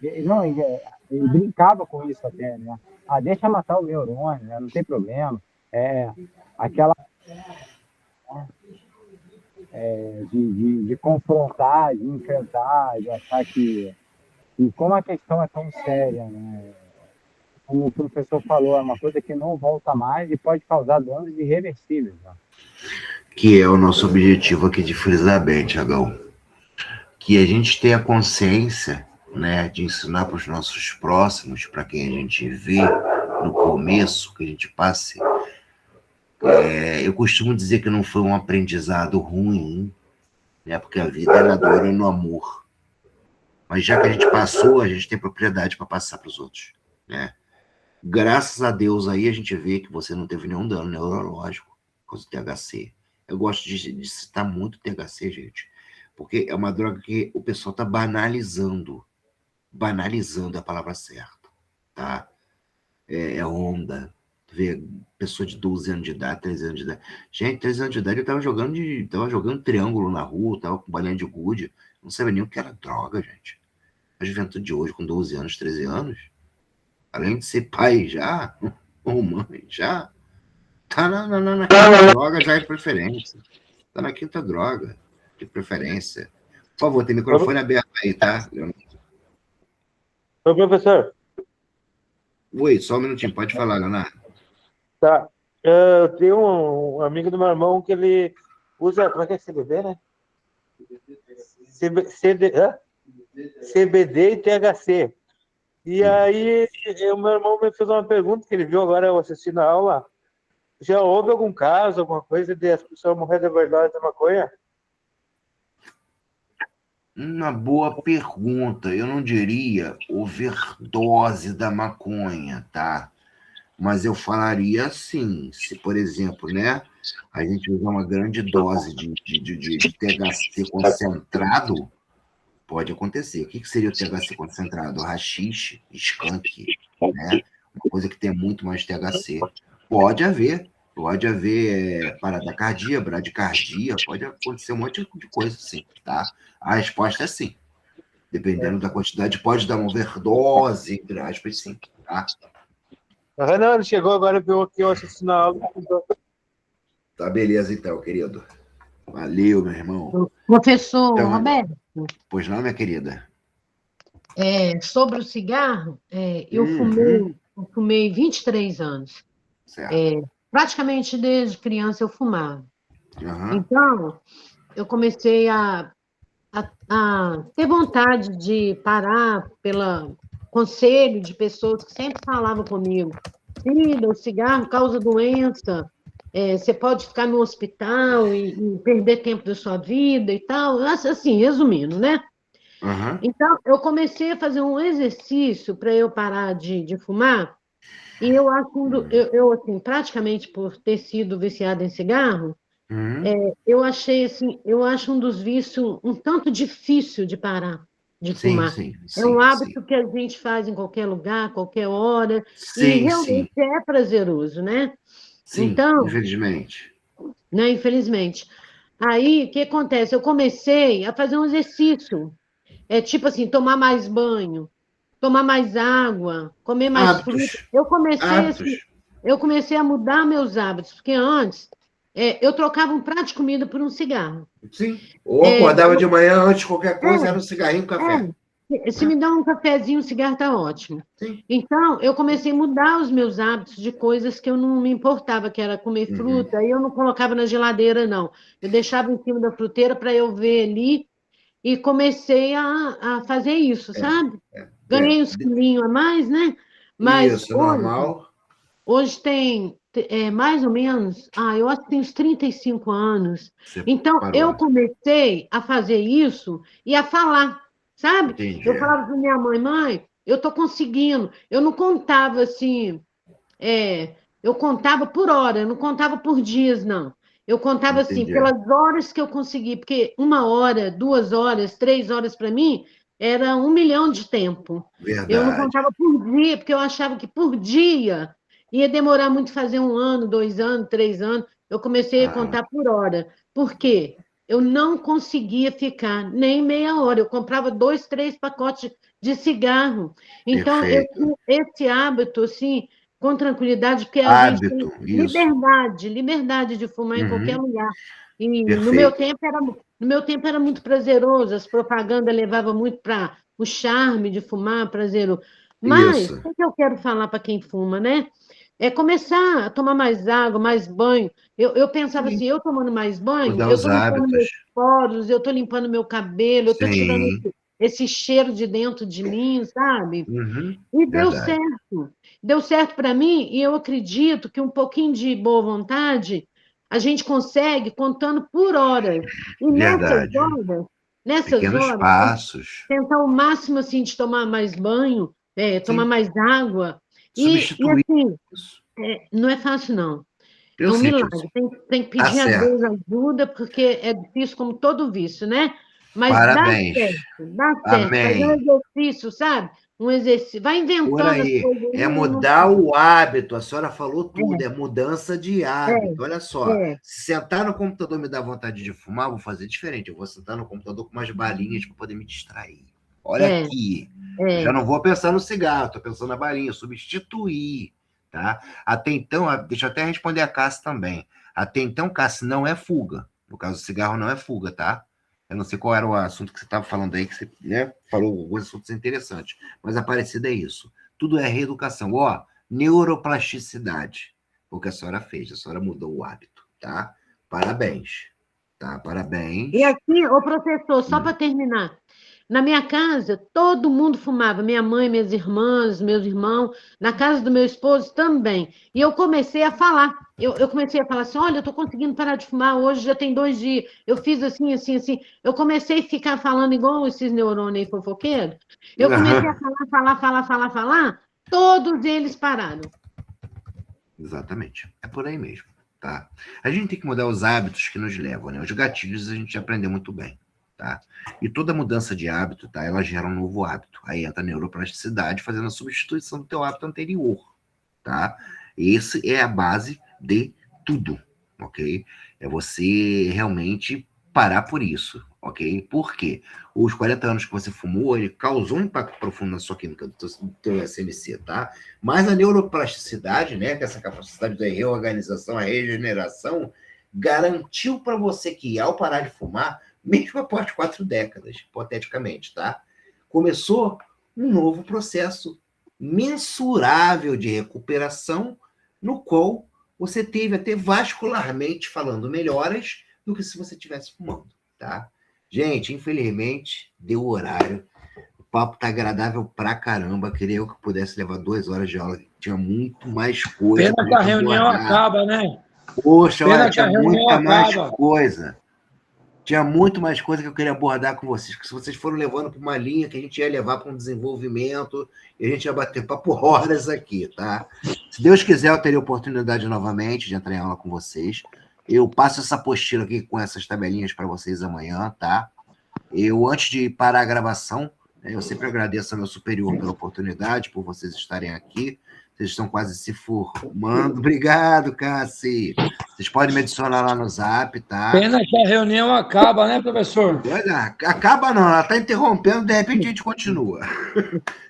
Ele brincava com isso até, né? Deixa matar o neurônio, né? Não tem problema. Aquela de confrontar, de enfrentar, de achar que... E como a questão é tão séria, né? Como o professor falou, é uma coisa que não volta mais e pode causar danos irreversíveis. Né? Que é o nosso objetivo aqui de frisar bem, Tiagão. Que a gente tenha consciência, né, de ensinar para os nossos próximos, para quem a gente vê no começo, que a gente passe. Eu costumo dizer que não foi um aprendizado ruim, né, porque a vida é na dor e no amor. Mas já que a gente passou, a gente tem propriedade para passar para os outros, né? Graças a Deus aí a gente vê que você não teve nenhum dano neurológico por causa do THC. Eu gosto de citar muito o THC, gente, porque é uma droga que o pessoal está banalizando. Banalizando é a palavra certa, tá? é onda. Tu vê pessoa de 12 anos de idade, 13 anos de idade. Gente, 13 anos de idade eu tava jogando triângulo na rua, tava com balinha de gude. Não sabia nem o que era droga, gente. A juventude de hoje, com 12 anos, 13 anos, além de ser pai já, ou mãe já, tá na quinta droga já de preferência. Tá na quinta droga de preferência. Por favor, tem microfone aberto aí, tá, Leonardo? Ô, professor. Oi, só um minutinho, pode falar, Leonardo. Tá. Eu tenho um amigo do meu irmão que ele usa. Como é que é CBD, né? CBD e THC. E aí, o meu irmão me fez uma pergunta que ele viu agora eu assistindo a aula. Já houve algum caso, alguma coisa de as pessoas morrer de overdose da maconha? Uma boa pergunta. Eu não diria overdose da maconha, tá? Mas eu falaria assim, se, por exemplo, né, a gente usar uma grande dose de THC concentrado, pode acontecer. O que seria o THC concentrado? Haxixe, skunk, né? Uma coisa que tem muito mais THC. Pode haver parada cardíaca, bradicardia, pode acontecer um monte de coisa assim, tá? A resposta é sim. Dependendo da quantidade, pode dar uma overdose, entre aspas, sim, tá? Não, ele chegou agora, viu aqui eu assistindo a aula. Tá, beleza então, querido. Valeu, meu irmão. Professor Então, Roberto, pois não, minha querida? sobre o cigarro, eu fumei 23 anos. Certo. Praticamente desde criança eu fumava. Uhum. Então, eu comecei a ter vontade de parar pelo conselho de pessoas que sempre falavam comigo: filha, o cigarro causa doença, você pode ficar no hospital e perder tempo da sua vida e tal. Assim, resumindo, né? Uhum. Então, eu comecei a fazer um exercício para eu parar de fumar, e eu acho, assim, praticamente por ter sido viciada em cigarro, eu acho um dos vícios um tanto difícil de parar de fumar. Sim, É um hábito sim. que a gente faz em qualquer lugar, qualquer hora, e Sim, realmente sim. é prazeroso, né? Sim, Então, infelizmente. né, infelizmente. Aí, o que acontece? Eu comecei a fazer um exercício, tipo assim, tomar mais banho, tomar mais água, comer mais fruta. Hábitos. Eu comecei a mudar meus hábitos, porque antes eu trocava um prato de comida por um cigarro. Sim. Ou acordava de manhã, antes de qualquer coisa, era um cigarrinho e café. Se me dá um cafezinho, um cigarro está ótimo. Sim. Então, eu comecei a mudar os meus hábitos de coisas que eu não me importava, que era comer fruta, e eu não colocava na geladeira, não. Eu deixava em cima da fruteira para eu ver ali, e comecei a fazer isso, sabe? Ganhei uns quilinhos a mais, né? Mas Isso, normal. hoje tem mais ou menos, eu acho que tem uns 35 anos. Você Então, parou. eu comecei a fazer isso e a falar, sabe? Entendi. Eu falava para minha mãe, eu estou conseguindo. Eu não contava assim, eu contava por hora, eu não contava por dias, não. Eu contava assim, Entendi. pelas horas que eu consegui, porque 1 hora, 2 horas, 3 horas para mim era 1 milhão de tempo. Verdade. Eu não contava por dia, porque eu achava que por dia ia demorar muito fazer 1 ano, 2 anos, 3 anos. Eu comecei a contar por hora. Por quê? Eu não conseguia ficar nem meia hora. Eu comprava 2, 3 pacotes de cigarro. Então, eu tinha esse hábito, assim, com tranquilidade, porque a gente tem liberdade de fumar em qualquer lugar. E no meu tempo era muito prazeroso, as propagandas levavam muito para o charme de fumar, prazeroso. Mas o que eu quero falar para quem fuma, né? É começar a tomar mais água, mais banho. Eu pensava assim, eu tomando mais banho, Mudar eu os estou limpando meus hábitos. poros, eu estou limpando meu cabelo, eu estou tirando Sim. esse cheiro de dentro de mim, sabe? E deu Verdade. certo. Deu certo para mim, e eu acredito que um pouquinho de boa vontade a gente consegue contando por horas. E Verdade. nessas Pequenos horas, passos. tentar o máximo assim, de tomar mais banho, tomar mais água. E Substituir assim, isso. não é fácil, não. Eu É um sei milagre. disso. Tem que pedir a certo. Deus ajuda, porque é difícil como todo vício, né? Mas Parabéns. dá certo. Fazer um Amém. exercício, sabe? um exercício. Vai inventando Por aí. as coisas. É mudar o hábito. A senhora falou tudo, é mudança de hábito. Olha só, É. se sentar no computador me dá vontade de fumar, vou fazer diferente. Eu vou sentar no computador com umas balinhas para poder me distrair. Olha É. aqui. É. Já não vou pensar no cigarro, estou pensando na balinha, substituir. Tá? Até então, deixa eu até responder a Cássia também. Até então, Cássia, não é fuga. No caso do cigarro, não é fuga, tá? Eu não sei qual era o assunto que você estava falando aí, que você, né, falou alguns assuntos interessantes, mas a parecida é isso. Tudo é reeducação. Ó, neuroplasticidade, o que a senhora fez, a senhora mudou o hábito, tá? Parabéns, tá? Parabéns. E assim, ô professor, só para terminar, na minha casa, todo mundo fumava, minha mãe, minhas irmãs, meus irmãos, na casa do meu esposo também. E eu comecei a falar, eu comecei a falar assim, olha, eu estou conseguindo parar de fumar, hoje já tem 2 dias, eu fiz assim, assim, assim. Eu comecei a ficar falando igual esses neurônios aí fofoqueiros. Eu comecei a falar, todos eles pararam. Exatamente, é por aí mesmo, tá? A gente tem que mudar os hábitos que nos levam, né? Os gatilhos a gente já aprendeu muito bem. Tá? E toda mudança de hábito, tá? Ela gera um novo hábito. Aí entra a neuroplasticidade fazendo a substituição do teu hábito anterior, tá? Esse é a base de tudo, ok? É você realmente parar por isso, ok? Por quê? Os 40 anos que você fumou, ele causou um impacto profundo na sua química do teu SMC, tá? Mas a neuroplasticidade, né, que é essa capacidade da reorganização, a regeneração, garantiu para você que ao parar de fumar, mesmo após 4 décadas, hipoteticamente, tá? Começou um novo processo mensurável de recuperação, no qual você teve até vascularmente falando melhoras do que se você estivesse fumando, tá? Gente, infelizmente, deu o horário. O papo tá agradável pra caramba. Queria eu que pudesse levar 2 horas de aula. Tinha muito mais coisa. Pena que a reunião acaba, né? Poxa, olha, Pena que tinha a reunião muita mais acaba. coisa. Tinha muito mais coisa que eu queria abordar com vocês, que se vocês foram levando para uma linha que a gente ia levar para um desenvolvimento, e a gente ia bater papo horas aqui, tá? Se Deus quiser, eu teria oportunidade novamente de entrar em aula com vocês. Eu passo essa apostila aqui com essas tabelinhas para vocês amanhã, tá? Eu, antes de parar a gravação, eu sempre agradeço ao meu superior pela oportunidade, por vocês estarem aqui. Vocês estão quase se formando. Obrigado, Cassi. Vocês podem me adicionar lá no Zap, tá? Pena que a reunião acaba, né, professor? Olha, acaba não, ela está interrompendo, de repente a gente continua.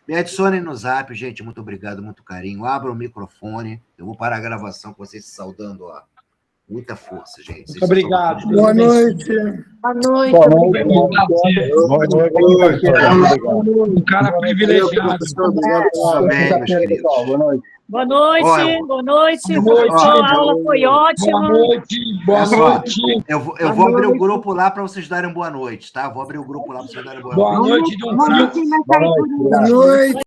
Me adicionem no Zap, gente. Muito obrigado, muito carinho. Abra o microfone. Eu vou parar a gravação com vocês se saudando, ó. Muita força, gente. Muito obrigado. Boa noite. Boa noite. Um cara privilegiado. Amém, meus queridos. Boa noite, Olha, boa noite. boa noite. Professor, a aula foi ótima. Boa noite. Boa Olha só, noite. eu vou abrir o grupo lá para vocês darem boa noite, tá? Vou abrir o grupo lá para vocês darem boa noite. Boa noite, Dom Vamos Frio. ver quem vai sair por aí. Boa noite.